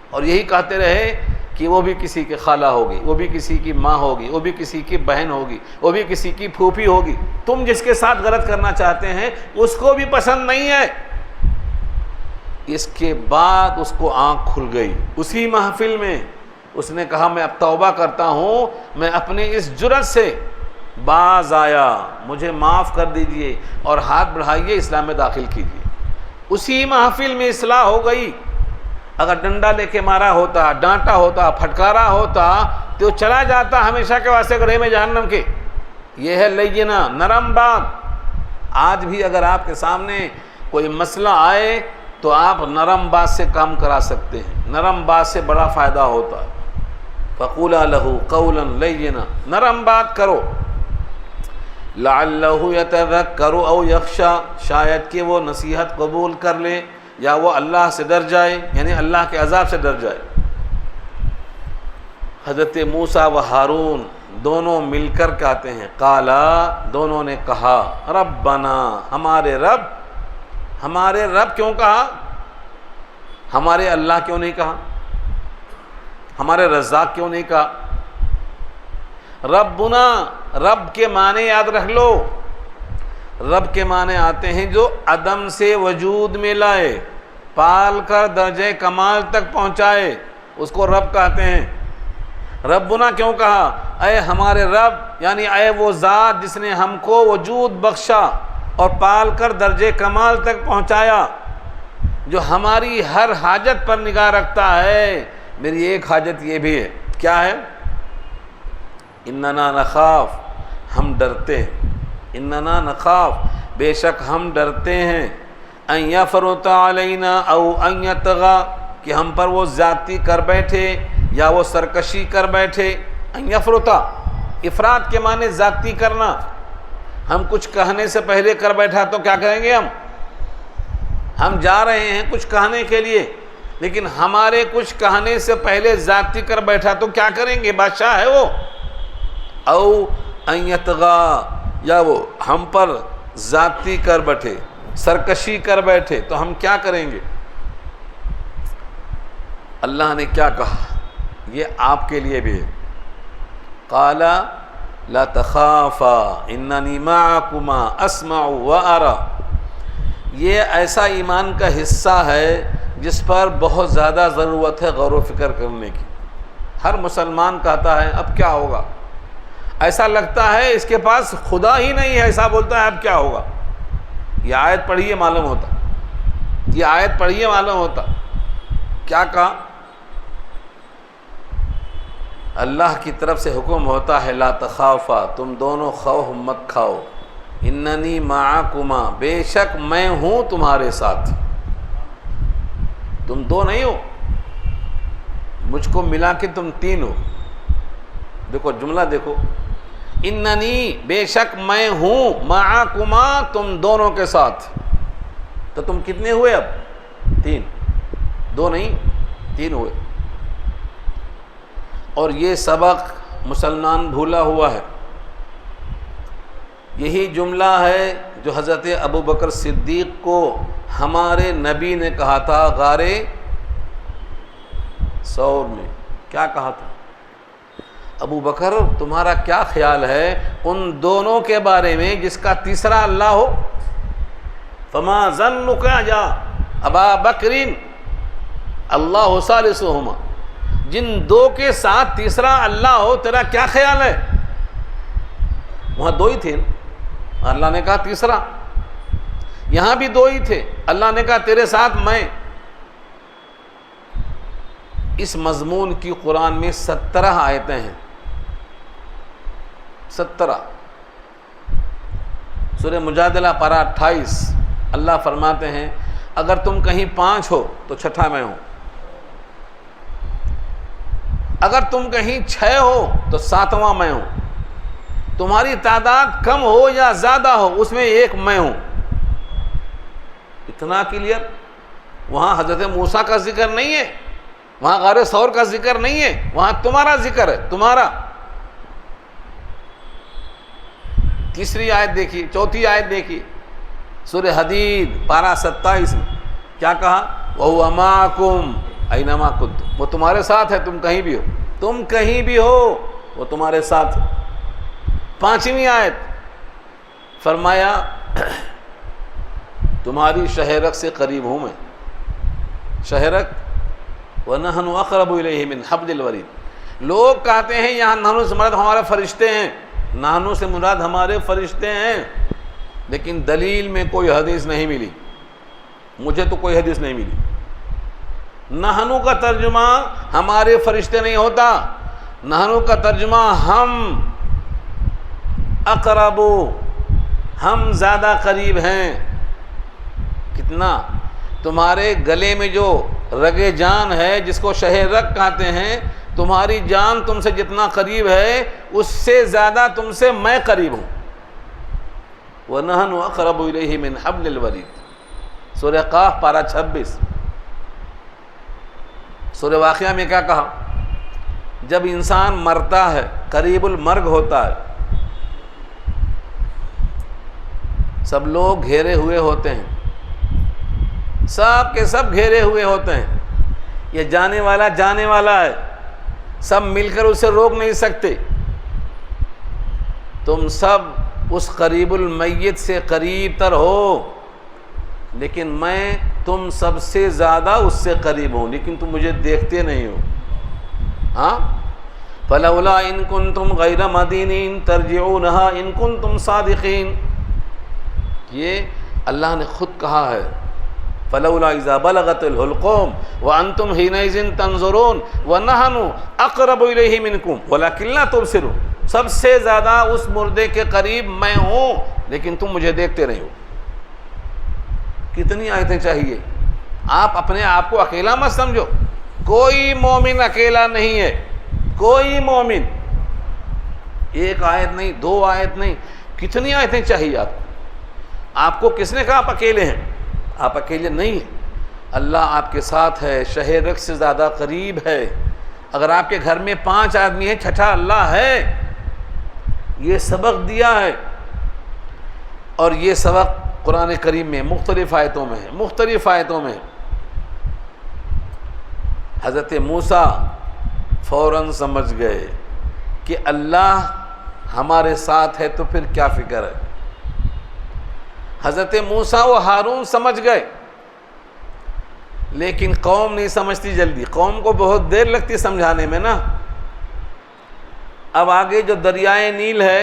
اور یہی کہتے رہے کہ وہ بھی کسی کی خالہ ہوگی، وہ بھی کسی کی ماں ہوگی، وہ بھی کسی کی بہن ہوگی، وہ بھی کسی کی پھوپھی ہوگی۔ تم جس کے ساتھ غلط کرنا چاہتے ہیں اس کو بھی پسند نہیں ہے۔ اس کے بعد اس کو آنکھ کھل گئی، اسی محفل میں اس نے کہا میں اب توبہ کرتا ہوں، میں اپنی اس جرأت سے باز آیا، مجھے معاف کر دیجئے اور ہاتھ بڑھائیے، اسلام میں داخل کیجئے۔ اسی محفل میں اصلاح ہو گئی۔ اگر ڈنڈا لے کے مارا ہوتا، ڈانٹا ہوتا، پھٹکارا ہوتا تو چلا جاتا ہمیشہ کے واسطے گڑھے میں جہنم کے۔ یہ ہے لینا، نرم بات۔ آج بھی اگر آپ کے سامنے کوئی مسئلہ آئے تو آپ نرم بات سے کام کرا سکتے ہیں، نرم بات سے بڑا فائدہ ہوتا ہے۔ فَقُولَا لَهُ قَوْلًا لَيِّنًا، نرم بات کرو۔ لَعَلَّهُ يَتَذَكَّرُ أَوْ يَخْشَىٰ، شاید کہ وہ نصیحت قبول کر لے یا وہ اللہ سے ڈر جائے، یعنی اللہ کے عذاب سے ڈر جائے۔ حضرت موسیٰ و ہارون دونوں مل کر کہتے ہیں، قالا، دونوں نے کہا، ربنا، ہمارے رب۔ ہمارے رب کیوں کہا؟ ہمارے اللہ کیوں نہیں کہا؟ ہمارے رزاق کیوں نہیں کہا؟ ربنا، رب کے معنی یاد رکھ لو۔ رب کے معنی آتے ہیں جو عدم سے وجود میں لائے، پال کر درجہ کمال تک پہنچائے، اس کو رب کہتے ہیں۔ ربنا کیوں کہا؟ اے ہمارے رب، یعنی اے وہ ذات جس نے ہم کو وجود بخشا اور پال کر درجہ کمال تک پہنچایا، جو ہماری ہر حاجت پر نگاہ رکھتا ہے۔ میری ایک حاجت یہ بھی ہے، کیا ہے؟ اننا نخاف، ہم ڈرتے ہیں، اننا نخاف، بے شک ہم ڈرتے ہیں، ان یفرط علینا او ان یطغی، کہ ہم پر وہ زیادتی کر بیٹھے یا وہ سرکشی کر بیٹھے۔ ان یفرط، افراط کے معنی زیادتی کرنا۔ ہم کچھ کہنے سے پہلے کر بیٹھا تو کیا کہیں گے؟ ہم جا رہے ہیں کچھ کہنے کے لیے، لیکن ہمارے کچھ کہنے سے پہلے زیادتی کر بیٹھا تو کیا کریں گے؟ بادشاہ ہے وہ۔ او ان یطغی، یا وہ ہم پر زیادتی کر بیٹھے، سرکشی کر بیٹھے تو ہم کیا کریں گے؟ اللہ نے کیا کہا؟ یہ آپ کے لیے بھی ہے۔ قال لا تخافا اننی معکما اسمع وارى، یہ ایسا ایمان کا حصہ ہے جس پر بہت زیادہ ضرورت ہے غور و فکر کرنے کی۔ ہر مسلمان کہتا ہے اب کیا ہوگا، ایسا لگتا ہے اس کے پاس خدا ہی نہیں ہے، ایسا بولتا ہے اب کیا ہوگا۔ یہ آیت پڑھیے معلوم ہوتا، یہ آیت پڑھیے معلوم ہوتا۔ کیا کہا؟ اللہ کی طرف سے حکم ہوتا ہے لا تخافا، تم دونوں خوف مت کھاؤ، اننی معکما، بے شک میں ہوں تمہارے ساتھ۔ تم دو نہیں ہو، مجھ کو ملا کے تم تین ہو۔ دیکھو جملہ دیکھو، اننی، بے شک میں ہوں، معکما، تم دونوں کے ساتھ۔ تو تم کتنے ہوئے اب؟ تین، دو نہیں، تین ہوئے۔ اور یہ سبق مسلمان بھولا ہوا ہے۔ یہی جملہ ہے جو حضرت ابو بکر صدیق کو ہمارے نبی نے کہا تھا غار ثور میں۔ کیا کہا تھا؟ ابو بکر تمہارا کیا خیال ہے ان دونوں کے بارے میں جس کا تیسرا اللہ ہو؟ فما ظنک یا ابا بکر اللہ ثالثہما، جن دو کے ساتھ تیسرا اللہ ہو تیرا کیا خیال ہے؟ وہاں دو ہی تھے، اللہ نے کہا تیسرا، یہاں بھی دو ہی تھے، اللہ نے کہا تیرے ساتھ میں۔ اس مضمون کی قرآن میں 17 آیتیں ہیں، 17۔ سورہ مجادلہ پارہ 28، اللہ فرماتے ہیں اگر تم کہیں 5 ہو تو چھٹا میں ہوں، اگر تم کہیں 6 ہو تو 7واں میں ہوں، تمہاری تعداد کم ہو یا زیادہ ہو اس میں ایک میں ہوں۔ اتنا کلیئر. وہاں حضرت موسیٰ کا ذکر نہیں ہے, وہاں غار ثور کا ذکر نہیں ہے, وہاں تمہارا ذکر ہے, تمہارا. تیسری آیت دیکھیے, چوتھی آیت دیکھیے, سورہ حدید پارہ 27 میں کیا کہا؟ وَهُوَ مَعَكُمْ أَيْنَمَا كُنتُمْ, وہ تمہارے ساتھ ہے, تم کہیں بھی ہو, تم کہیں بھی ہو وہ تمہارے ساتھ ہے. پانچویں آیت فرمایا تمہاری شہرک سے قریب ہوں میں. شہرک وَنَحْنُ أَقْرَبُ إِلَيْهِ مِنْ حَبْلِ الْوَرِيدِ. لوگ کہتے ہیں یہاں نحنو سے مراد ہمارے فرشتے ہیں, نحنو سے مراد ہمارے فرشتے ہیں, لیکن دلیل میں کوئی حدیث نہیں ملی, مجھے تو کوئی حدیث نہیں ملی. نحنو کا ترجمہ ہمارے فرشتے نہیں ہوتا, نحنو کا ترجمہ ہم اقربو, ہم زیادہ قریب ہیں. کتنا؟ تمہارے گلے میں جو رگ جان ہے جس کو شہ رگ کہتے ہیں, تمہاری جان تم سے جتنا قریب ہے اس سے زیادہ تم سے میں قریب ہوں. وَنَحْنُ أَقْرَبُ إِلَيْهِ مِنْ حَبْلِ الْوَرِيدِ. سورہ قاف پارہ 26. سورہ واقعہ میں کیا کہا؟ جب انسان مرتا ہے, قریب المرگ ہوتا ہے, سب لوگ گھیرے ہوئے ہوتے ہیں, سب کے سب گھیرے ہوئے ہوتے ہیں, یہ جانے والا ہے, سب مل کر اسے روک نہیں سکتے. تم سب اس قریب المیت سے قریب تر ہو, لیکن میں تم سب سے زیادہ اس سے قریب ہوں, لیکن تم مجھے دیکھتے نہیں ہو. ہاں, فلولا ان کنتم غیر مدینین ترجعونہا ان کنتم صادقین. یہ اللہ نے خود کہا ہے, فلولا اذا بلغت الحلقوم وانتم حینئذ تنظرون ونحن اقرب الیہ منکم ولکن لا تبصرون. سب سے زیادہ اس مردے کے قریب میں ہوں, لیکن تم مجھے دیکھتے نہیں ہو. کتنی آیتیں چاہیے. آپ اپنے آپ کو اکیلا مت سمجھو, کوئی مومن اکیلا نہیں ہے, کوئی مومن. ایک آیت نہیں, دو آیت نہیں, کتنی آیتیں چاہیے آپ کو. آپ کو کس نے کہا آپ اکیلے ہیں؟ آپ اکیلے نہیں ہیں, اللہ آپ کے ساتھ ہے, شہ رگ سے زیادہ قریب ہے. اگر آپ کے گھر میں 5 آدمی ہیں, چھٹا اللہ ہے. یہ سبق دیا ہے, اور یہ سبق قرآن کریم میں مختلف آیتوں میں ہے, مختلف آیتوں میں. حضرت موسیٰ فوراً سمجھ گئے کہ اللہ ہمارے ساتھ ہے, تو پھر کیا فکر ہے. حضرت موسیٰ و ہارون سمجھ گئے, لیکن قوم نہیں سمجھتی جلدی. قوم کو بہت دیر لگتی سمجھانے میں نا. اب آگے جو دریائے نیل ہے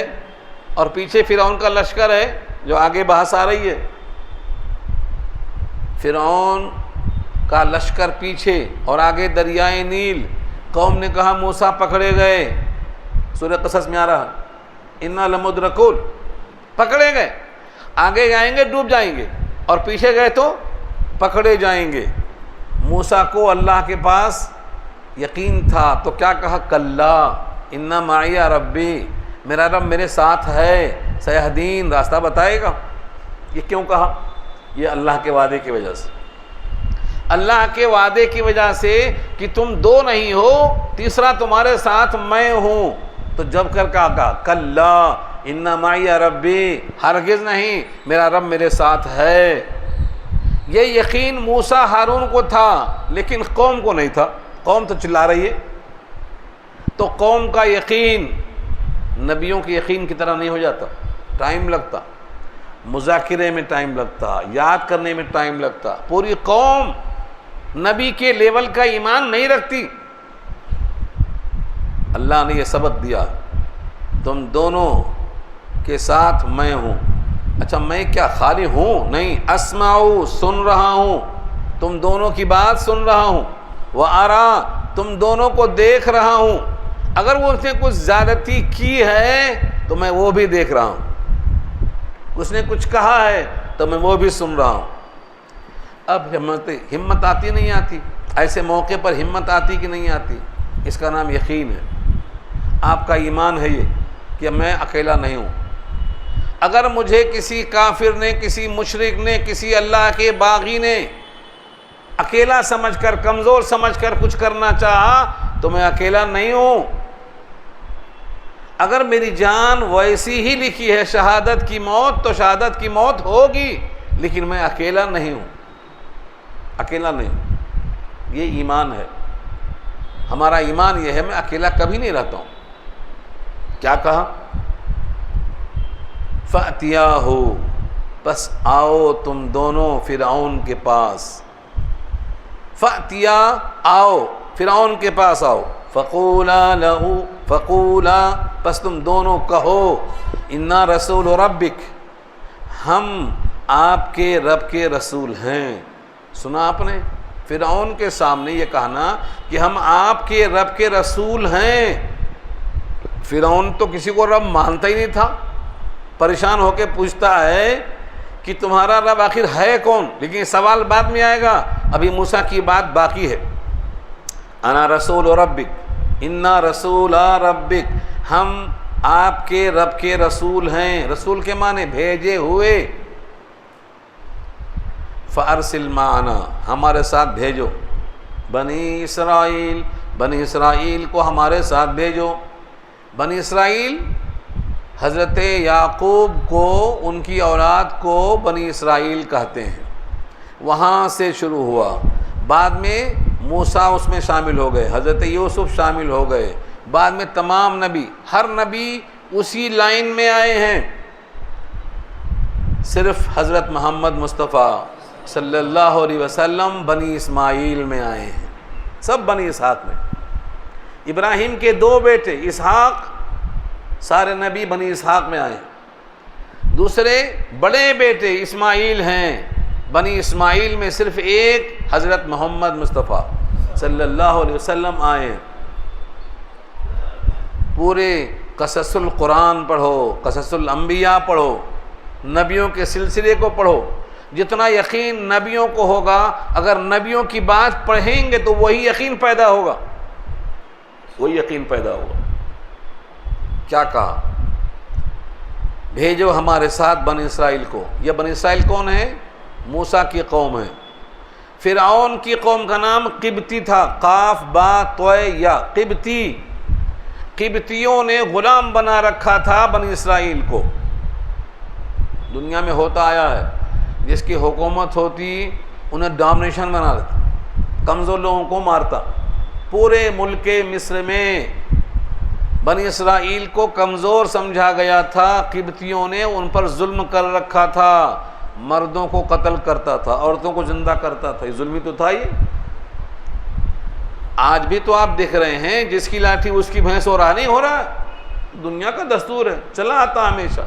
اور پیچھے فرعون کا لشکر ہے جو آگے بحث آ رہی ہے. فرعون کا لشکر پیچھے اور آگے دریائے نیل. قوم نے کہا موسیٰ پکڑے گئے, سورہ قصص میں آ رہا انا لمدرکون, پکڑے گئے. آگے جائیں گے ڈوب جائیں گے, اور پیچھے گئے تو پکڑے جائیں گے. موسیٰ کو اللہ کے پاس یقین تھا, تو کیا کہا؟ کلا ان معی ربی, میرا رب میرے ساتھ ہے, سیہدین, راستہ بتائے گا. یہ کیوں کہا؟ یہ اللہ کے وعدے کی وجہ سے. اللہ کے وعدے کی وجہ سے کہ تم 2 نہیں ہو, تیسرا تمہارے ساتھ میں ہوں. تو جب کر کہا کلا ان معی ربی, ہرگز نہیں, میرا رب میرے ساتھ ہے. یہ یقین موسیٰ ہارون کو تھا, لیکن قوم کو نہیں تھا. قوم تو چلا رہی ہے. تو قوم کا یقین نبیوں کے یقین کی طرح نہیں ہو جاتا, ٹائم لگتا. مذاکرے میں ٹائم لگتا, یاد کرنے میں ٹائم لگتا. پوری قوم نبی کے لیول کا ایمان نہیں رکھتی. اللہ نے یہ سبق دیا, تم دونوں کے ساتھ میں ہوں. اچھا, میں کیا خالی ہوں؟ نہیں, اسمعو, سن رہا ہوں, تم دونوں کی بات سن رہا ہوں. وَأَرَا, تم دونوں کو دیکھ رہا ہوں. اگر وہ اس نے کچھ زیادتی کی ہے تو میں وہ بھی دیکھ رہا ہوں. اس نے کچھ کہا ہے تو میں وہ بھی سن رہا ہوں. اب ہمت آتی نہیں آتی؟ ایسے موقع پر ہمت آتی کہ نہیں آتی؟ اس کا نام یقین ہے. آپ کا ایمان ہے یہ کہ میں اکیلا نہیں ہوں. اگر مجھے کسی کافر نے، کسی مشرک نے، کسی اللہ کے باغی نے اکیلا سمجھ کر، کمزور سمجھ کر کچھ کرنا چاہا تو میں اکیلا نہیں ہوں۔ اگر میری جان ویسی ہی لکھی ہے شہادت کی موت تو شہادت کی موت ہوگی، لیکن میں اکیلا نہیں ہوں، اکیلا نہیں ہوں۔ یہ ایمان ہے، ہمارا ایمان یہ ہے، میں اکیلا کبھی نہیں رہتا ہوں۔ کیا کہا؟ فَأْتِيَاهُ، بس آؤ تم دونوں فرعون کے پاس۔ فَأْتِيَا، آؤ فرعون کے پاس آؤ۔ فَقُولَا لَهُ، فَقُولَا، بس تم دونوں کہو، اِنَّا رَسُولُ رَبِّكَ، ہم آپ کے رب کے رسول ہیں۔ سنا آپ نے؟ فرعون کے سامنے یہ کہنا کہ ہم آپ کے رب کے رسول ہیں۔ فرعون تو کسی کو رب مانتا ہی نہیں تھا، پریشان ہو کے پوچھتا ہے کہ تمہارا رب آخر ہے کون؟ لیکن سوال بعد میں آئے گا، ابھی موسیٰ کی بات باقی ہے۔ انا رسول ربک، انا رسول ربک، ہم آپ کے رب کے رسول ہیں۔ رسول کے معنی بھیجے ہوئے۔ فارسل معنا، ہمارے ساتھ بھیجو، بنی اسرائیل، بنی اسرائیل کو ہمارے ساتھ بھیجو۔ بنی اسرائیل حضرت یعقوب کو، ان کی اولاد کو بنی اسرائیل کہتے ہیں، وہاں سے شروع ہوا۔ بعد میں موسیٰ اس میں شامل ہو گئے، حضرت یوسف شامل ہو گئے، بعد میں تمام نبی، ہر نبی اسی لائن میں آئے ہیں۔ صرف حضرت محمد مصطفیٰ صلی اللہ علیہ وسلم بنی اسماعیل میں آئے ہیں، سب بنی اسحاق میں۔ ابراہیم کے 2 بیٹے اسحاق، سارے نبی بنی اسحاق میں آئے ہیں۔ دوسرے بڑے بیٹے اسماعیل ہیں، بنی اسماعیل میں صرف ایک حضرت محمد مصطفیٰ صلی اللہ علیہ وسلم آئے ہیں۔ پورے قصص القرآن پڑھو، قصص الانبیاء پڑھو، نبیوں کے سلسلے کو پڑھو، جتنا یقین نبیوں کو ہوگا، اگر نبیوں کی بات پڑھیں گے تو وہی یقین پیدا ہوگا، وہی یقین پیدا ہوگا۔ کیا کہا؟ بھیجو ہمارے ساتھ بنی اسرائیل کو۔ یہ بنی اسرائیل کون ہے؟ موسیٰ کی قوم ہے۔ فرعون کی قوم کا نام قبطی تھا، قاف با طوے یا، قبطی۔ قبطیوں نے غلام بنا رکھا تھا بنی اسرائیل کو۔ دنیا میں ہوتا آیا ہے، جس کی حکومت ہوتی انہیں ڈومینیشن بنا دیتا، کمزور لوگوں کو مارتا۔ پورے ملک مصر میں بنی اسرائیل کو کمزور سمجھا گیا تھا، قبطیوں نے ان پر ظلم کر رکھا تھا، مردوں کو قتل کرتا تھا، عورتوں کو زندہ کرتا تھا۔ یہ ظلمی تو تھا۔ یہ آج بھی تو آپ دیکھ رہے ہیں، جس کی لاٹھی اس کی بھینس ہو رہا نہیں ہو رہا، دنیا کا دستور ہے، چلا آتا ہمیشہ۔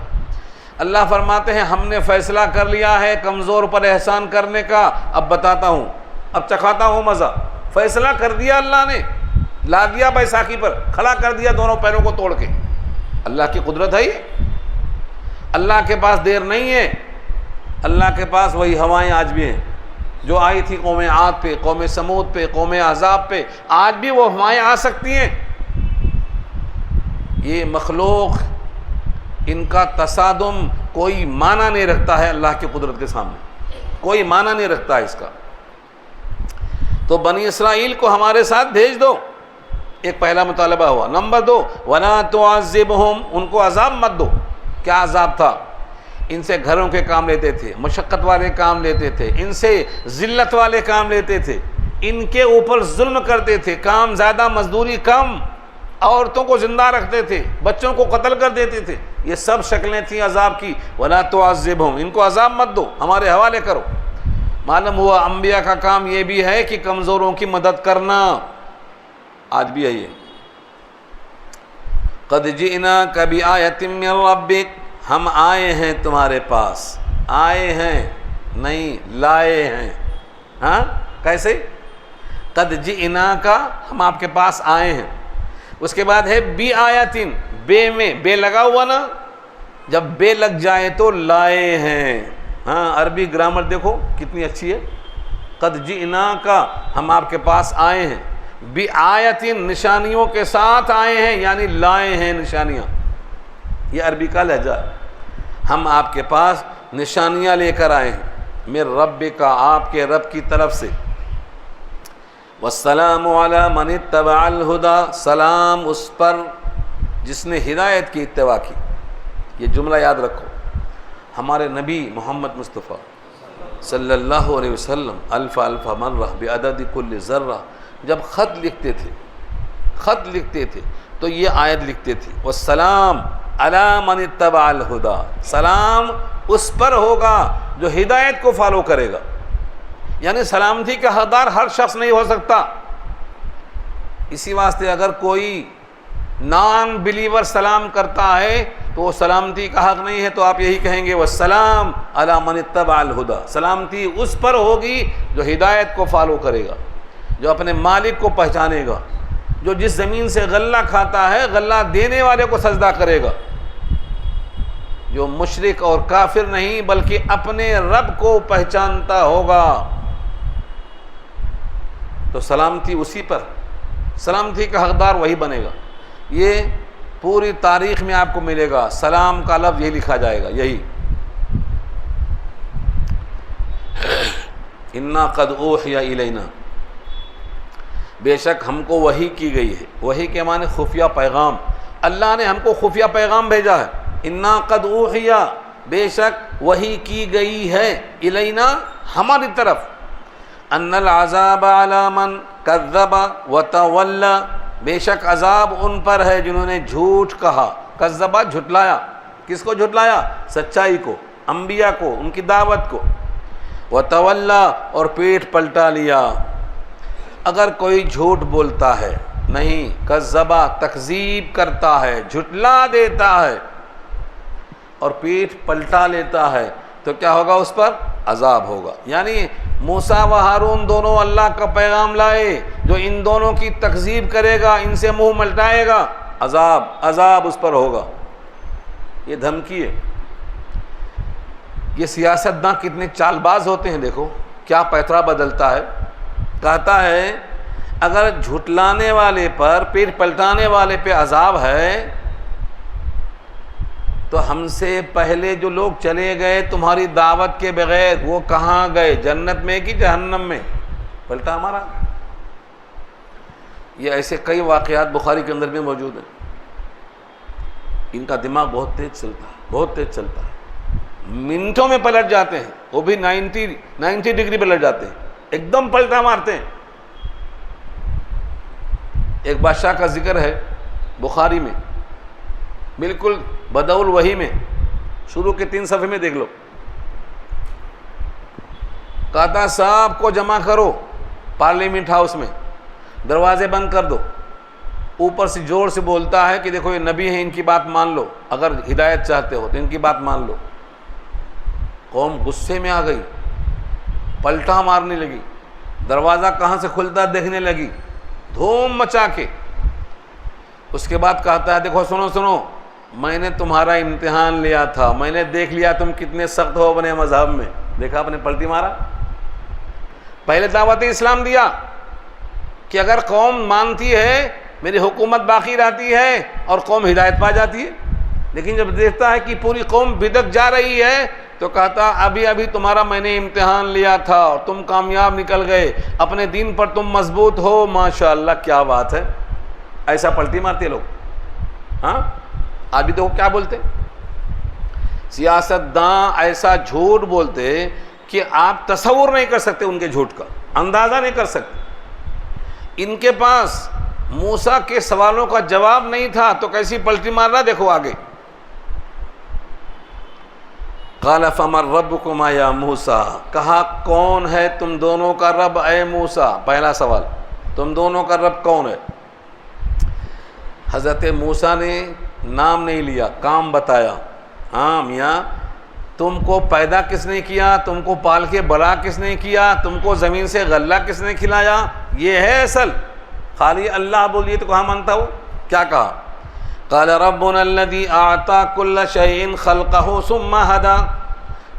اللہ فرماتے ہیں ہم نے فیصلہ کر لیا ہے کمزور پر احسان کرنے کا، اب بتاتا ہوں، اب چکھاتا ہوں مزہ۔ فیصلہ کر دیا اللہ نے، لا دیا بیساکھی پر، کھڑا کر دیا دونوں پیروں کو توڑ کے۔ اللہ کی قدرت ہے یہ، اللہ کے پاس دیر نہیں ہے۔ اللہ کے پاس وہی ہوائیں آج بھی ہیں جو آئی تھی قوم عاد پہ، قوم سمود پہ، قوم احزاب پہ، آج بھی وہ ہوائیں آ سکتی ہیں۔ یہ مخلوق، ان کا تصادم کوئی معنی نہیں رکھتا ہے اللہ کی قدرت کے سامنے، کوئی معنی نہیں رکھتا ہے اس کا۔ تو بنی اسرائیل کو ہمارے ساتھ بھیج دو، ایک پہلا مطالبہ ہوا۔ نمبر 2، وَلَا تُعَذِّبْهُمْ، ان کو عذاب مت دو۔ کیا عذاب تھا؟ ان سے گھروں کے کام لیتے تھے، مشقت والے کام لیتے تھے، ان سے ذلت والے کام لیتے تھے، ان کے اوپر ظلم کرتے تھے، کام زیادہ مزدوری کم، عورتوں کو زندہ رکھتے تھے، بچوں کو قتل کر دیتے تھے۔ یہ سب شکلیں تھیں عذاب کی۔ وَلَا تُعَذِّبْهُمْ، ان کو عذاب مت دو، ہمارے حوالے کرو۔ معلوم ہوا انبیاء کا کام یہ بھی ہے کہ کمزوروں کی مدد کرنا، آج بھی ہے یہ۔ قَدْ جِئْنَاكَ بِآيَةٍ مِّن رَّبِّكَ، ہم آئے ہیں تمہارے پاس، آئے ہیں نہیں لائے ہیں۔ ہاں کیسے؟ قَدْ جِئْنَاكَ، ہم آپ کے پاس آئے ہیں۔ اس کے بعد ہے بِآيَةٍ، بے میں بے لگا ہوا نا، جب بے لگ جائے تو لائے ہیں۔ ہاں عربی گرامر دیکھو کتنی اچھی ہے۔ قَدْ جِئْنَاكَ، ہم آپ کے پاس آئے ہیں، بِآيَةٍ، نشانیوں کے ساتھ آئے ہیں، یعنی لائے ہیں نشانیاں۔ یہ عربی کا لہجہ ہے۔ ہم آپ کے پاس نشانیاں لے کر آئے ہیں، من ربک، آپ کے رب کی طرف سے، والسلام علی من اتبع الہدی، سلام اس پر جس نے ہدایت کی اتباع کی۔ یہ جملہ یاد رکھو، ہمارے نبی محمد مصطفیٰ صلی اللہ علیہ وسلم الف الف مرہ بعدد کل ذرہ جب خط لکھتے تھے تو یہ آیت لکھتے تھے، والسلام علی من اتبع الہدی، سلام اس پر ہوگا جو ہدایت کو فالو کرے گا۔ یعنی سلامتی کا حقدار ہر شخص نہیں ہو سکتا، اسی واسطے اگر کوئی نان بلیور سلام کرتا ہے تو وہ سلامتی کا حق نہیں ہے، تو آپ یہی کہیں گے والسلام علی من اتبع الہدی، سلامتی اس پر ہوگی جو ہدایت کو فالو کرے گا، جو اپنے مالک کو پہچانے گا، جو جس زمین سے غلہ کھاتا ہے غلہ دینے والے کو سجدہ کرے گا، جو مشرک اور کافر نہیں بلکہ اپنے رب کو پہچانتا ہوگا، تو سلامتی اسی پر، سلامتی کا حقدار وہی بنے گا۔ یہ پوری تاریخ میں آپ کو ملے گا، سلام کا لفظ یہی لکھا جائے گا، یہی انا قد اوحی الینا، بے شک ہم کو وحی کی گئی ہے۔ وحی کے معنی خفیہ پیغام، اللہ نے ہم کو خفیہ پیغام بھیجا ہے۔ انا قد اوحی، بے شک وحی کی گئی ہے، الینا ہماری طرف، ان العذاب علی من کذب وتولی، بے شک عذاب ان پر ہے جنہوں نے جھوٹ کہا، کذبہ جھٹلایا، کس کو جھٹلایا؟ سچائی کو، انبیاء کو، ان کی دعوت کو، وتولی اور پیٹ پلٹا لیا۔ اگر کوئی جھوٹ بولتا ہے، نہیں، کذبہ تکذیب کرتا ہے، جھٹلا دیتا ہے اور پیٹ پلٹا لیتا ہے تو کیا ہوگا؟ اس پر عذاب ہوگا۔ یعنی موسیٰ و ہارون دونوں اللہ کا پیغام لائے، جو ان دونوں کی تکذیب کرے گا، ان سے منہ ملٹائے گا، عذاب اس پر ہوگا۔ یہ دھمکی ہے۔ یہ سیاستداں کتنے چال باز ہوتے ہیں، دیکھو کیا پیترا بدلتا ہے۔ کہتا ہے اگر جھٹلانے والے پر، پیٹ پلٹانے والے پہ عذاب ہے تو ہم سے پہلے جو لوگ چلے گئے تمہاری دعوت کے بغیر، وہ کہاں گئے؟ جنت میں کہ جہنم میں؟ پلٹا ہمارا۔ یہ ایسے کئی واقعات بخاری کے اندر بھی موجود ہیں۔ ان کا دماغ بہت تیز چلتا ہے، بہت تیز چلتا ہے، منٹوں میں پلٹ جاتے ہیں، وہ بھی 90 ڈگری پلٹ جاتے ہیں، ایک دم پلٹا مارتے ہیں۔ ایک بادشاہ کا ذکر ہے بخاری میں، بالکل بدء الوحی میں، شروع کے 3 صفحے میں دیکھ لو۔ کہتا سب کو جمع کرو پارلیمنٹ ہاؤس میں، دروازے بند کر دو، اوپر سے زور سے بولتا ہے کہ دیکھو یہ نبی ہیں، ان کی بات مان لو، اگر ہدایت چاہتے ہو تو ان کی بات مان لو۔ قوم غصے میں آ گئی، پلٹا مارنے لگی، دروازہ کہاں سے کھلتا دیکھنے لگی، دھوم مچا کے۔ اس کے بعد کہتا ہے دیکھو سنو، میں نے تمہارا امتحان لیا تھا، میں نے دیکھ لیا تم کتنے سخت ہو اپنے مذہب میں، دیکھا اپنے پلٹی مارا۔ پہلے دعوت اسلام دیا کہ اگر قوم مانتی ہے میری حکومت باقی رہتی ہے اور قوم ہدایت پا جاتی ہے، لیکن جب دیکھتا ہے کہ پوری قوم بدعت جا رہی ہے تو کہتا ابھی تمہارا میں نے امتحان لیا تھا اور تم کامیاب نکل گئے، اپنے دین پر تم مضبوط ہو، ماشاءاللہ کیا بات ہے۔ ایسا پلٹی مارتے لوگ۔ ہاں ابھی تو کیا بولتے، سیاستداں ایسا جھوٹ بولتے کہ آپ تصور نہیں کر سکتے، ان کے جھوٹ کا اندازہ نہیں کر سکتے۔ ان کے پاس موسیٰ کے سوالوں کا جواب نہیں تھا تو کیسی پلٹی مار رہا، دیکھو آگے۔ قال فمن ربکما یا موسیٰ، کہا کون ہے تم دونوں کا رب اے موسیٰ؟ پہلا سوال، تم دونوں کا رب کون ہے؟ حضرت موسیٰ نے نام نہیں لیا، کام بتایا۔ ہاں میاں، تم کو پیدا کس نے کیا، تم کو پال کے بڑا کس نے کیا، تم کو زمین سے غلہ کس نے کھلایا، یہ ہے اصل۔ خالی اللہ بولیے تو کہاں مانتا ہو؟ کیا کہا؟ قال ربنا الذي اعطى كل شيء خلقه ثم هدى،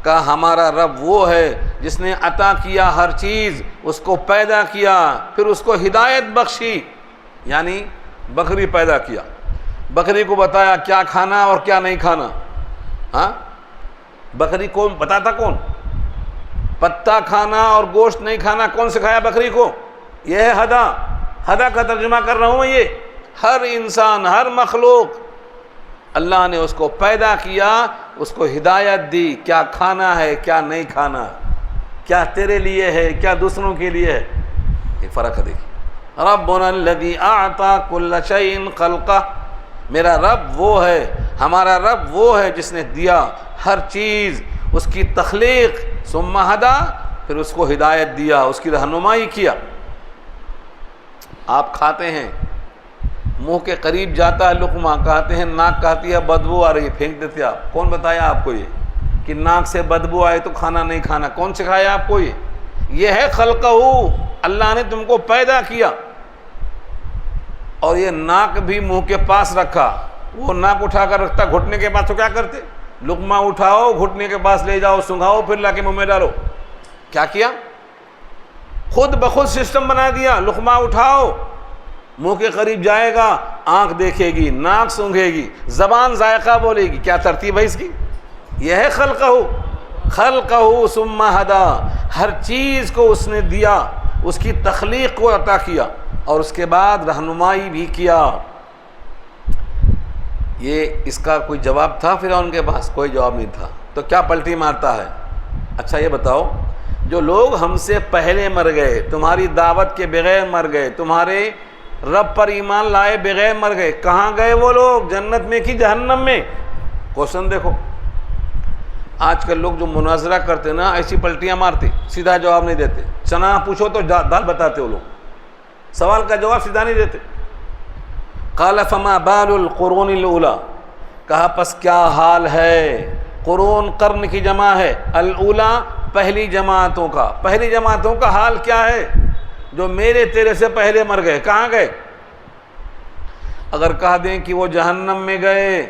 کہا ہمارا رب وہ ہے جس نے عطا کیا ہر چیز، اس کو پیدا کیا، پھر اس کو ہدایت بخشی۔ یعنی بکری پیدا کیا، بکری کو بتایا کیا کھانا اور کیا نہیں کھانا، ہاں بکری کون بتاتا؟ کون؟ پتا کھانا اور گوشت نہیں کھانا کون سکھایا بکری کو؟ یہ ہے ہدا. ہدا کا ترجمہ کر رہا ہوں میں. یہ ہر انسان، ہر مخلوق اللہ نے اس کو پیدا کیا، اس کو ہدایت دی کیا کھانا ہے کیا نہیں کھانا، کیا تیرے لیے ہے کیا دوسروں کے لیے ہے. یہ فرق ہے. دیکھیے ربنا الذی اعطى كل شيء خلقہ، میرا رب وہ ہے، ہمارا رب وہ ہے جس نے دیا ہر چیز، اس کی تخلیق، ثم ہدا، پھر اس کو ہدایت دیا، اس کی رہنمائی کیا. آپ کھاتے ہیں، منہ کے قریب جاتا ہے لقمہ، کہتے ہیں ناک کہتی ہے بدبو آ رہی ہے، پھینک دیتے آپ. کون بتایا آپ کو یہ کہ ناک سے بدبو آئے تو کھانا نہیں کھانا؟ کون سکھایا آپ کو یہ ہے خلقہ، اللہ نے تم کو پیدا کیا. اور یہ ناک بھی منہ کے پاس رکھا. وہ ناک اٹھا کر رکھتا گھٹنے کے پاس تو کیا کرتے؟ لقمہ اٹھاؤ گھٹنے کے پاس لے جاؤ، سنگھاؤ، پھر لا کے منہ میں ڈالو. کیا کیا؟ خود بخود سسٹم بنا دیا. لقمہ اٹھاؤ، منہ کے قریب جائے گا، آنکھ دیکھے گی، ناک سونگھے گی، زبان ذائقہ بولے گی. کیا ترتیب ہے اس کی؟ یہ ہے خلقہ. خلقہ ثم ہدا، ہر چیز کو اس نے دیا، اس کی تخلیق کو عطا کیا اور اس کے بعد رہنمائی بھی کیا. یہ اس کا کوئی جواب تھا فرعون کے پاس؟ کوئی جواب نہیں تھا. تو کیا پلٹی مارتا ہے؟ اچھا یہ بتاؤ، جو لوگ ہم سے پہلے مر گئے، تمہاری دعوت کے بغیر مر گئے، تمہارے رب پر ایمان لائے بغیر مر گئے، کہاں گئے وہ لوگ؟ جنت میں کہ جہنم میں؟ کوشچن دیکھو. آج کل لوگ جو مناظرہ کرتے نا، ایسی پلٹیاں مارتے، سیدھا جواب نہیں دیتے. چنا پوچھو تو دال بتاتے وہ لوگ، سوال کا جواب سیدھا نہیں دیتے. قال فما بال القرون الاولی، کہا پس کیا حال ہے؟ قرون قرن کی جمع ہے، الاولی پہلی جماعتوں کا. پہلی جماعتوں کا حال کیا ہے؟ جو میرے تیرے سے پہلے مر گئے. کہاں گئے؟ اگر کہہ دیں کہ وہ جہنم میں گئے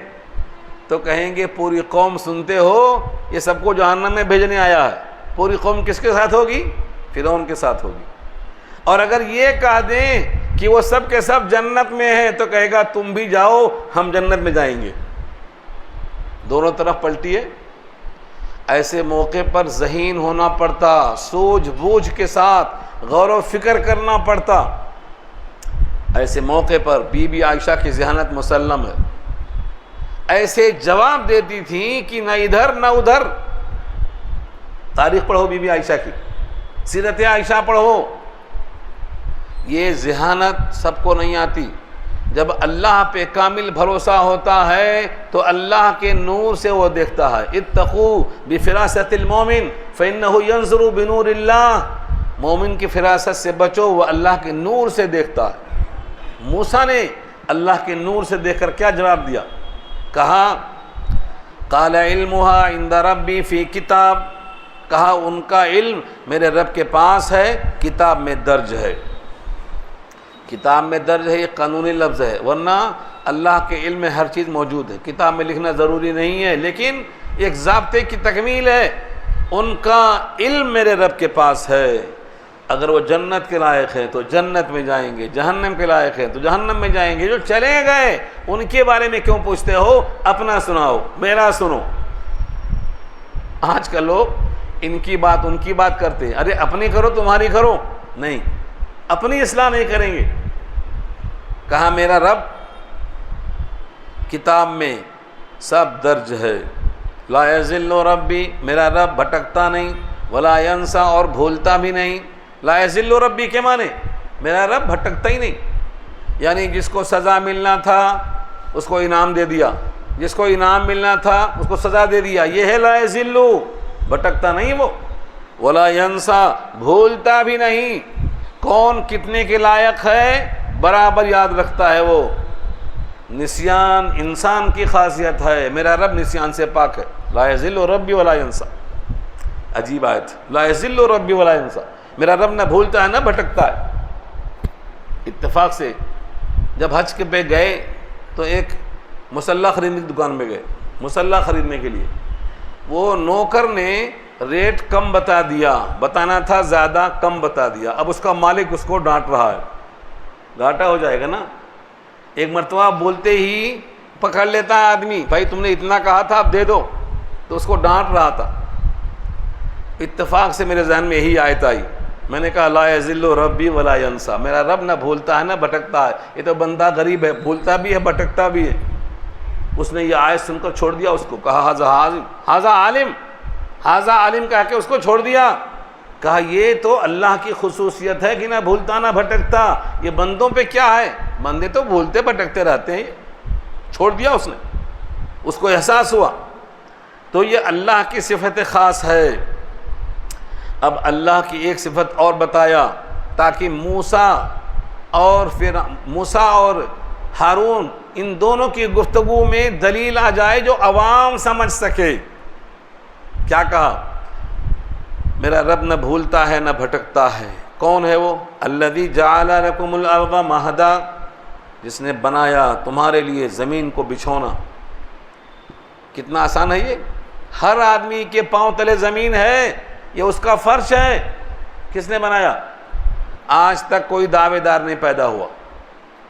تو کہیں گے پوری قوم سنتے ہو، یہ سب کو جہنم میں بھیجنے آیا ہے. پوری قوم کس کے ساتھ ہوگی؟ فرعون کے ساتھ ہوگی. اور اگر یہ کہہ دیں کہ وہ سب کے سب جنت میں ہیں تو کہے گا تم بھی جاؤ ہم جنت میں جائیں گے. دونوں طرف پلٹی ہے. ایسے موقع پر ذہین ہونا پڑتا، سوجھ بوجھ کے ساتھ غور و فکر کرنا پڑتا. ایسے موقع پر بی بی عائشہ کی ذہانت مسلم ہے، ایسے جواب دیتی تھی کہ نہ ادھر نہ ادھر. تاریخ پڑھو بی بی عائشہ کی، سیرت عائشہ پڑھو. یہ ذہانت سب کو نہیں آتی. جب اللہ پہ کامل بھروسہ ہوتا ہے تو اللہ کے نور سے وہ دیکھتا ہے. اتقوا بفراست المومن فإنہ ينظر بنور اللہ. مومن کی فراست سے بچو، وہ اللہ کے نور سے دیکھتا ہے. موسیٰ نے اللہ کے نور سے دیکھ کر کیا جواب دیا؟ کہا قال علمها عند ربی فی کتاب، کہا ان کا علم میرے رب کے پاس ہے، کتاب میں درج ہے. کتاب میں درج ہے، یہ قانونی لفظ ہے، ورنہ اللہ کے علم میں ہر چیز موجود ہے. کتاب میں لکھنا ضروری نہیں ہے، لیکن ایک ضابطے کی تکمیل ہے. ان کا علم میرے رب کے پاس ہے. اگر وہ جنت کے لائق ہیں تو جنت میں جائیں گے، جہنم کے لائق ہیں تو جہنم میں جائیں گے. جو چلے گئے ان کے بارے میں کیوں پوچھتے ہو؟ اپنا سناؤ، میرا سنو. آج کل لوگ ان کی بات ان کی بات کرتے ہیں. ارے اپنی کرو تمہاری کرو، نہیں، اپنی اصلاح نہیں کریں گے. کہا میرا رب کتاب میں سب درج ہے. لا یضل ربی، میرا رب بھٹکتا نہیں، ولا ینسا، اور بھولتا بھی نہیں. لا یضل ربی کے معنی میرا رب بھٹکتا ہی نہیں، یعنی جس کو سزا ملنا تھا اس کو انعام دے دیا، جس کو انعام ملنا تھا اس کو سزا دے دیا. یہ ہے لا یضل، بھٹکتا نہیں وہ. ولا ینسا، بھولتا بھی نہیں. کون کتنے کے لائق ہے برابر یاد رکھتا ہے وہ. نسیان انسان کی خاصیت ہے، میرا رب نسیان سے پاک ہے. لا یضل ربی ولا ینسا. عجیب آیت، لا یضل ربی ولا ینسا. میرا رب نہ بھولتا ہے نہ بھٹکتا ہے. اتفاق سے جب حج کے پہ گئے تو ایک مسلح خریدنے کی دکان میں گئے، مسلح خریدنے کے لیے. وہ نوکر نے ریٹ کم بتا دیا، بتانا تھا زیادہ، کم بتا دیا. اب اس کا مالک اس کو ڈانٹ رہا ہے. گھاٹا ہو جائے گا نا. ایک مرتبہ بولتے ہی پکڑ لیتا ہے آدمی، بھائی تم نے اتنا کہا تھا اب دے دو. تو اس کو ڈانٹ رہا تھا. اتفاق سے میرے ذہن میں یہی آیت آئی. میں نے کہا لا یضل ربی ولا ینسا، میرا رب نہ بھولتا ہے نہ بھٹکتا ہے. یہ تو بندہ غریب ہے، بھولتا بھی ہے بھٹکتا بھی ہے. اس نے یہ آیت سن کر چھوڑ دیا اس کو. کہا ھذا عالم، ھذا عالم کہہ کے اس کو چھوڑ دیا. کہا یہ تو اللہ کی خصوصیت ہے کہ نہ بھولتا نہ بھٹکتا، یہ بندوں پہ کیا ہے؟ بندے تو بھولتے بھٹکتے رہتے ہیں. چھوڑ دیا اس نے. اس کو احساس ہوا. تو یہ اللہ کی صفت خاص ہے. اب اللہ کی ایک صفت اور بتایا تاکہ موسیٰ اور ہارون ان دونوں کی گفتگو میں دلیل آ جائے جو عوام سمجھ سکے. کیا کہا؟ میرا رب نہ بھولتا ہے نہ بھٹکتا ہے. کون ہے وہ؟ الذی جعل لکم الارض مہدا، جس نے بنایا تمہارے لیے زمین کو بچھونا. کتنا آسان ہے یہ. ہر آدمی کے پاؤں تلے زمین ہے، یہ اس کا فرش ہے. کس نے بنایا؟ آج تک کوئی دعوے دار نہیں پیدا ہوا.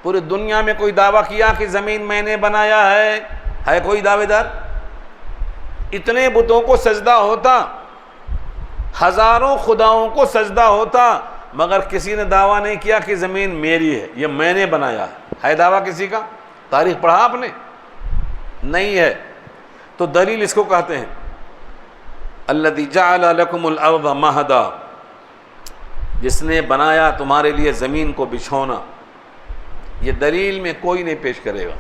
پوری دنیا میں کوئی دعویٰ کیا کہ زمین میں نے بنایا ہے کوئی دعوے دار؟ اتنے بتوں کو سجدہ ہوتا، ہزاروں خداؤں کو سجدہ ہوتا، مگر کسی نے دعویٰ نہیں کیا کہ زمین میری ہے، یہ میں نے بنایا ہے دعویٰ کسی کا؟ تاریخ پڑھا آپ نے؟ نہیں ہے. تو دلیل اس کو کہتے ہیں الذی جعل لکم الارض مہدا، جس نے بنایا تمہارے لیے زمین کو بچھونا. یہ دلیل میں کوئی نہیں پیش کرے گا،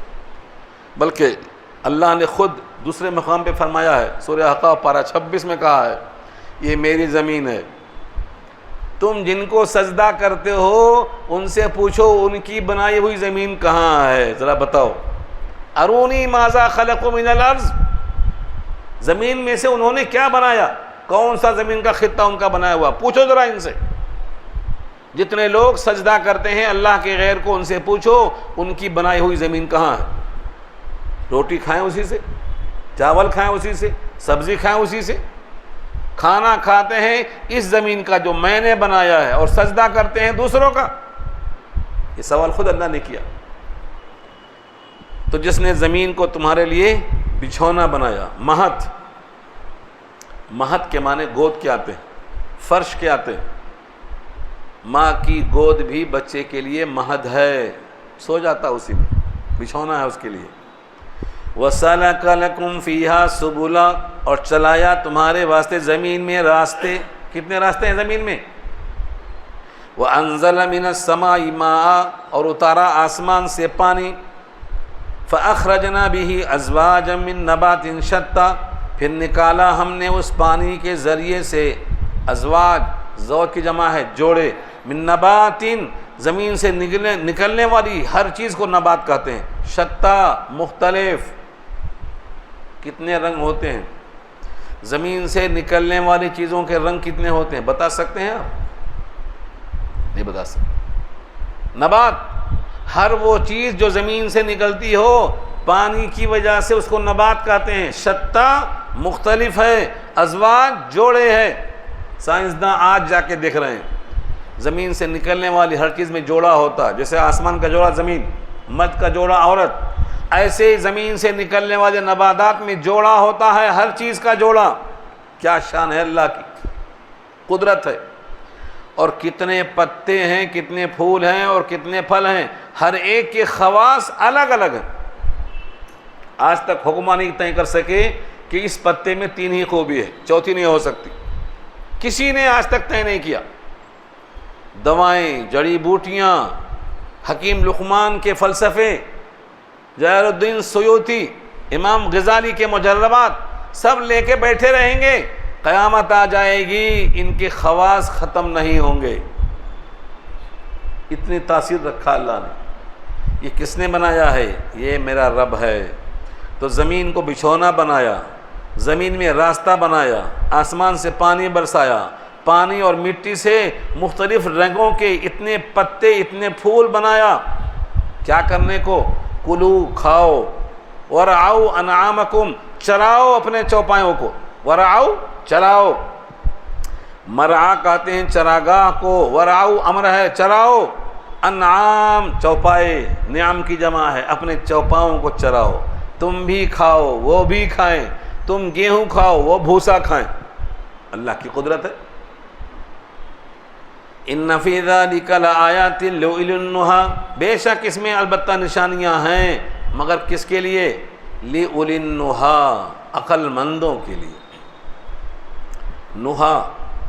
بلکہ اللہ نے خود دوسرے مقام پہ فرمایا ہے. سورہ احقاف پارہ 26 میں کہا ہے یہ میری زمین ہے. تم جن کو سجدہ کرتے ہو ان سے پوچھو ان کی بنائی ہوئی زمین کہاں ہے، ذرا بتاؤ. ارونی ماذا خلقوا من الارض، زمین میں سے انہوں نے کیا بنایا؟ کون سا زمین کا خطہ ان کا بنایا ہوا؟ پوچھو ذرا ان سے. جتنے لوگ سجدہ کرتے ہیں اللہ کے غیر کو، ان سے پوچھو ان کی بنائی ہوئی زمین کہاں ہے. روٹی کھائیں اسی سے، چاول کھائیں اسی سے، سبزی کھائیں اسی سے. کھانا کھاتے ہیں اس زمین کا جو میں نے بنایا ہے، اور سجدہ کرتے ہیں دوسروں کا. یہ سوال خود اللہ نے کیا. تو جس نے زمین کو تمہارے لیے بچھونا بنایا. مہد کے معنی گود کے آتے ہیں، فرش کے آتے ہیں. ماں کی گود بھی بچے کے لیے مہد ہے، سو جاتا اسی میں، بچھونا ہے اس کے لیے. وَسَلَكَ لَكُمْ فِيهَا سُبُلًا، اور چلایا تمہارے واسطے زمین میں راستے. کتنے راستے ہیں زمین میں؟ وَأَنزَلَ مِنَ السَّمَاءِ مَاءً، اور اتارا آسمان سے پانی. فَأَخْرَجْنَا بِهِ أَزْوَاجًا مِّن نَبَاتٍ شَتَّىٰ، پھر نکالا ہم نے اس پانی کے ذریعے سے ازواج، زوج کی جمع ہے جوڑے، من نباتٍ، زمین سے نکلنے والی ہر چیز کو نبات کہتے ہیں. شتّیٰ، مختلف. کتنے رنگ ہوتے ہیں زمین سے نکلنے والی چیزوں کے؟ رنگ کتنے ہوتے ہیں بتا سکتے ہیں آپ؟ نہیں بتا سکتے. نبات، ہر وہ چیز جو زمین سے نکلتی ہو پانی کی وجہ سے اس کو نبات کہتے ہیں. شتّیٰ، مختلف ہے. ازواج، جوڑے ہے. سائنسداں آج جا کے دیکھ رہے ہیں زمین سے نکلنے والی ہر چیز میں جوڑا ہوتا ہے. جیسے آسمان کا جوڑا زمین، مرد کا جوڑا عورت، ایسے ہی زمین سے نکلنے والے نباتات میں جوڑا ہوتا ہے، ہر چیز کا جوڑا. کیا شان ہے اللہ کی، قدرت ہے. اور کتنے پتے ہیں، کتنے پھول ہیں اور کتنے پھل ہیں، ہر ایک کے خواص الگ الگ ہیں. آج تک حکماں نہیں طے کر سکے کہ اس پتے میں 3 ہی خوبی ہے، چوتھی نہیں ہو سکتی. کسی نے آج تک طے نہیں کیا. دوائیں، جڑی بوٹیاں، حکیم لقمان کے فلسفے، جلال الدین سیوطی، امام غزالی کے مجربات، سب لے کے بیٹھے رہیں گے. قیامت آ جائے گی ان کے خواص ختم نہیں ہوں گے. اتنی تاثیر رکھا اللہ نے. یہ کس نے بنایا ہے؟ یہ میرا رب ہے. تو زمین کو بچھونا بنایا، زمین میں راستہ بنایا، آسمان سے پانی برسایا، پانی اور مٹی سے مختلف رنگوں کے اتنے پتے، اتنے پھول بنایا. کیا کرنے کو؟ کلو، کھاؤ. ورعوا انعامکم، چراؤ اپنے چوپایوں کو. ورعوا، چراؤ. مرعا کہتے ہیں چراگاہ کو. ورعوا امر ہے، چراؤ. انعام، چوپائے، نعم کی جمع ہے. اپنے چوپاؤں کو چراؤ. تم بھی کھاؤ، وہ بھی کھائیں. تم گیہوں کھاؤ وہ بھوسا کھائیں، اللہ کی قدرت ہے۔ ان فی ذلک لآیات لأولی النہی، بے شک اس میں البتہ نشانیاں ہیں، مگر کس کے لیے؟ لأولی النہی، عقل مندوں کے لیے۔ نہا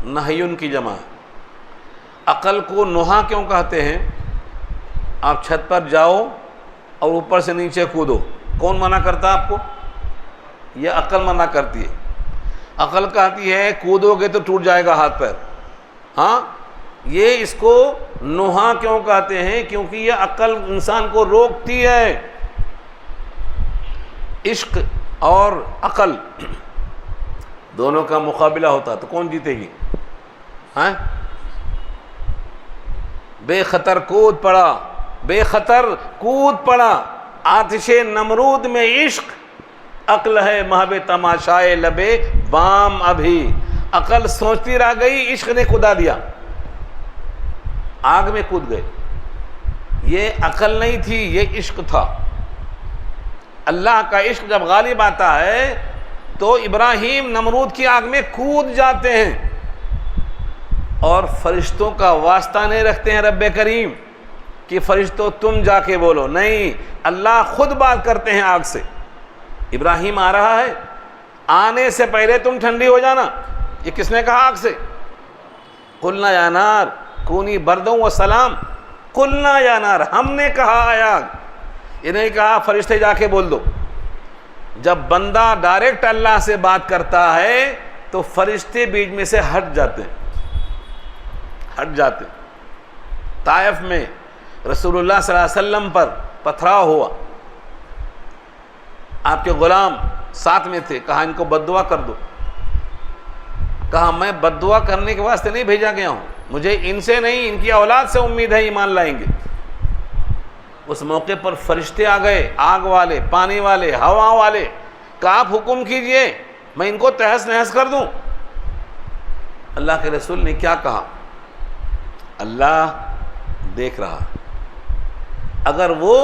نہیون کی جمع ہے۔ عقل کو نہا کیوں کہتے ہیں؟ آپ چھت پر جاؤ اور اوپر سے نیچے کودو، کون منع کرتا ہے آپ کو؟ یہ عقل منع کرتی ہے۔ عقل کہتی ہے کودو گے تو ٹوٹ جائے گا ہاتھ پیر۔ ہاں، یہ اس کو نہا کیوں کہتے ہیں؟ کیونکہ یہ عقل انسان کو روکتی ہے۔ عشق اور عقل دونوں کا مقابلہ ہوتا تو کون جیتے گی؟ ہاں، بے خطر کود پڑا، بے خطر کود پڑا آتش نمرود میں عشق، عقل ہے محب تماشائے لبے بام ابھی۔ عقل سوچتی رہ گئی، عشق نے کدا دیا، آگ میں کود گئے۔ یہ عقل نہیں تھی، یہ عشق تھا۔ اللہ کا عشق جب غالب آتا ہے تو ابراہیم نمرود کی آگ میں کود جاتے ہیں، اور فرشتوں کا واسطہ نہیں رکھتے ہیں رب کریم کہ فرشتوں تم جا کے بولو، نہیں، اللہ خود بات کرتے ہیں آگ سے۔ ابراہیم آ رہا ہے، آنے سے پہلے تم ٹھنڈی ہو جانا۔ یہ کس نے کہا آگ سے؟ قلنا یا نار کونی بردوں و سلام، قلنا یا نار، ہم نے کہا ہے آگ، یہ نہیں کہا فرشتے جا کے بول دو۔ جب بندہ ڈائریکٹ اللہ سے بات کرتا ہے تو فرشتے بیچ میں سے ہٹ جاتے ہیں، ہٹ جاتے ہیں۔ طائف میں رسول اللہ صلی اللہ علیہ وسلم پر پتھراؤ ہوا، آپ کے غلام ساتھ میں تھے، کہا ان کو بد دعا کر دو۔ کہا میں بد دعا کرنے کے واسطے نہیں بھیجا گیا ہوں، مجھے ان سے نہیں، ان کی اولاد سے امید ہے ایمان لائیں گے۔ اس موقع پر فرشتے آ گئے، آگ والے، پانی والے، ہوا والے، کہا آپ حکم کیجئے میں ان کو تہس نہس کر دوں۔ اللہ کے رسول نے کیا کہا؟ اللہ دیکھ رہا، اگر وہ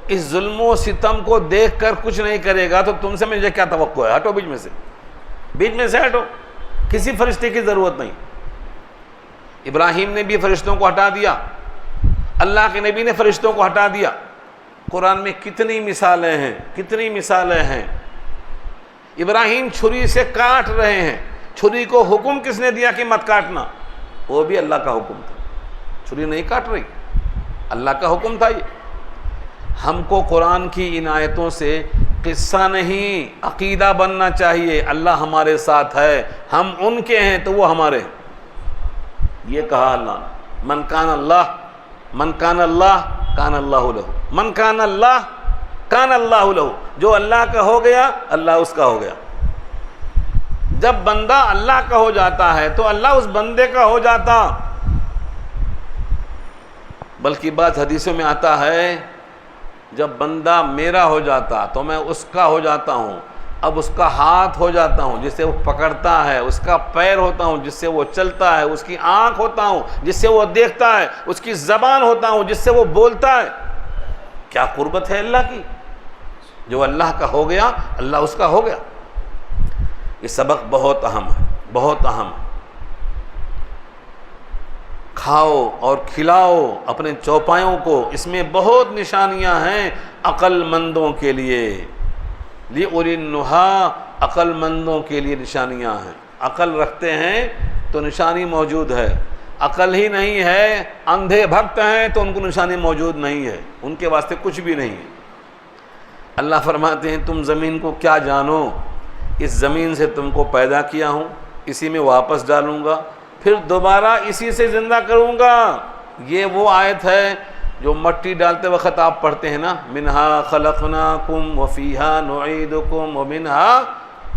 اس ظلم و ستم کو دیکھ کر کچھ نہیں کرے گا تو تم سے مجھے کیا توقع ہے؟ ہٹو بیچ میں سے، بیچ میں سے ہٹو، کسی فرشتے کی ضرورت نہیں۔ ابراہیم نے بھی فرشتوں کو ہٹا دیا، اللہ کے نبی نے فرشتوں کو ہٹا دیا۔ قرآن میں کتنی مثالیں ہیں، کتنی مثالیں ہیں۔ ابراہیم چھری سے کاٹ رہے ہیں، چھری کو حکم کس نے دیا کہ مت کاٹنا؟ وہ بھی اللہ کا حکم تھا، چھری نہیں کاٹ رہی، اللہ کا حکم تھا۔ یہ ہم کو قرآن کی ان آیتوں سے قصہ نہیں عقیدہ بننا چاہیے، اللہ ہمارے ساتھ ہے، ہم ان کے ہیں تو وہ ہمارے ہیں۔ یہ کہا اللہ نے، من کان اللہ کان اللہ لہ، من کان اللہ کان اللہ لہ، جو اللہ کا ہو گیا اللہ اس کا ہو گیا۔ جب بندہ اللہ کا ہو جاتا ہے تو اللہ اس بندے کا ہو جاتا۔ بلکہ بعض حدیثوں میں آتا ہے جب بندہ میرا ہو جاتا تو میں اس کا ہو جاتا ہوں، اب اس کا ہاتھ ہو جاتا ہوں جس سے وہ پکڑتا ہے، اس کا پیر ہوتا ہوں جس سے وہ چلتا ہے، اس کی آنکھ ہوتا ہوں جس سے وہ دیکھتا ہے، اس کی زبان ہوتا ہوں جس سے وہ بولتا ہے۔ کیا قربت ہے اللہ کی! جو اللہ کا ہو گیا اللہ اس کا ہو گیا۔ یہ سبق بہت اہم ہے، بہت اہم ہے۔ کھاؤ اور کھلاؤ اپنے چوپایوں کو، اس میں بہت نشانیاں ہیں عقل مندوں کے لیے۔ لِأُولِي النُّہَىٰ، عقل مندوں کے لیے نشانیاں ہیں۔ عقل رکھتے ہیں تو نشانی موجود ہے، عقل ہی نہیں ہے، اندھے بھکت ہیں تو ان کو نشانی موجود نہیں ہے، ان کے واسطے کچھ بھی نہیں ہے۔ اللہ فرماتے ہیں تم زمین کو کیا جانو، اس زمین سے تم کو پیدا کیا ہوں، اسی میں واپس ڈالوں گا، پھر دوبارہ اسی سے زندہ کروں گا۔ یہ وہ آیت ہے جو مٹی ڈالتے وقت آپ پڑھتے ہیں نا، منہا خلقناکم وفیہا نعیدکم ومنہا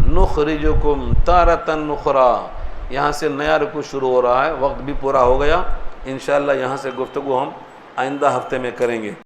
نخرجکم تارۃ اخری۔ یہاں سے نیا رکوع شروع ہو رہا ہے، وقت بھی پورا ہو گیا، انشاءاللہ یہاں سے گفتگو ہم آئندہ ہفتے میں کریں گے۔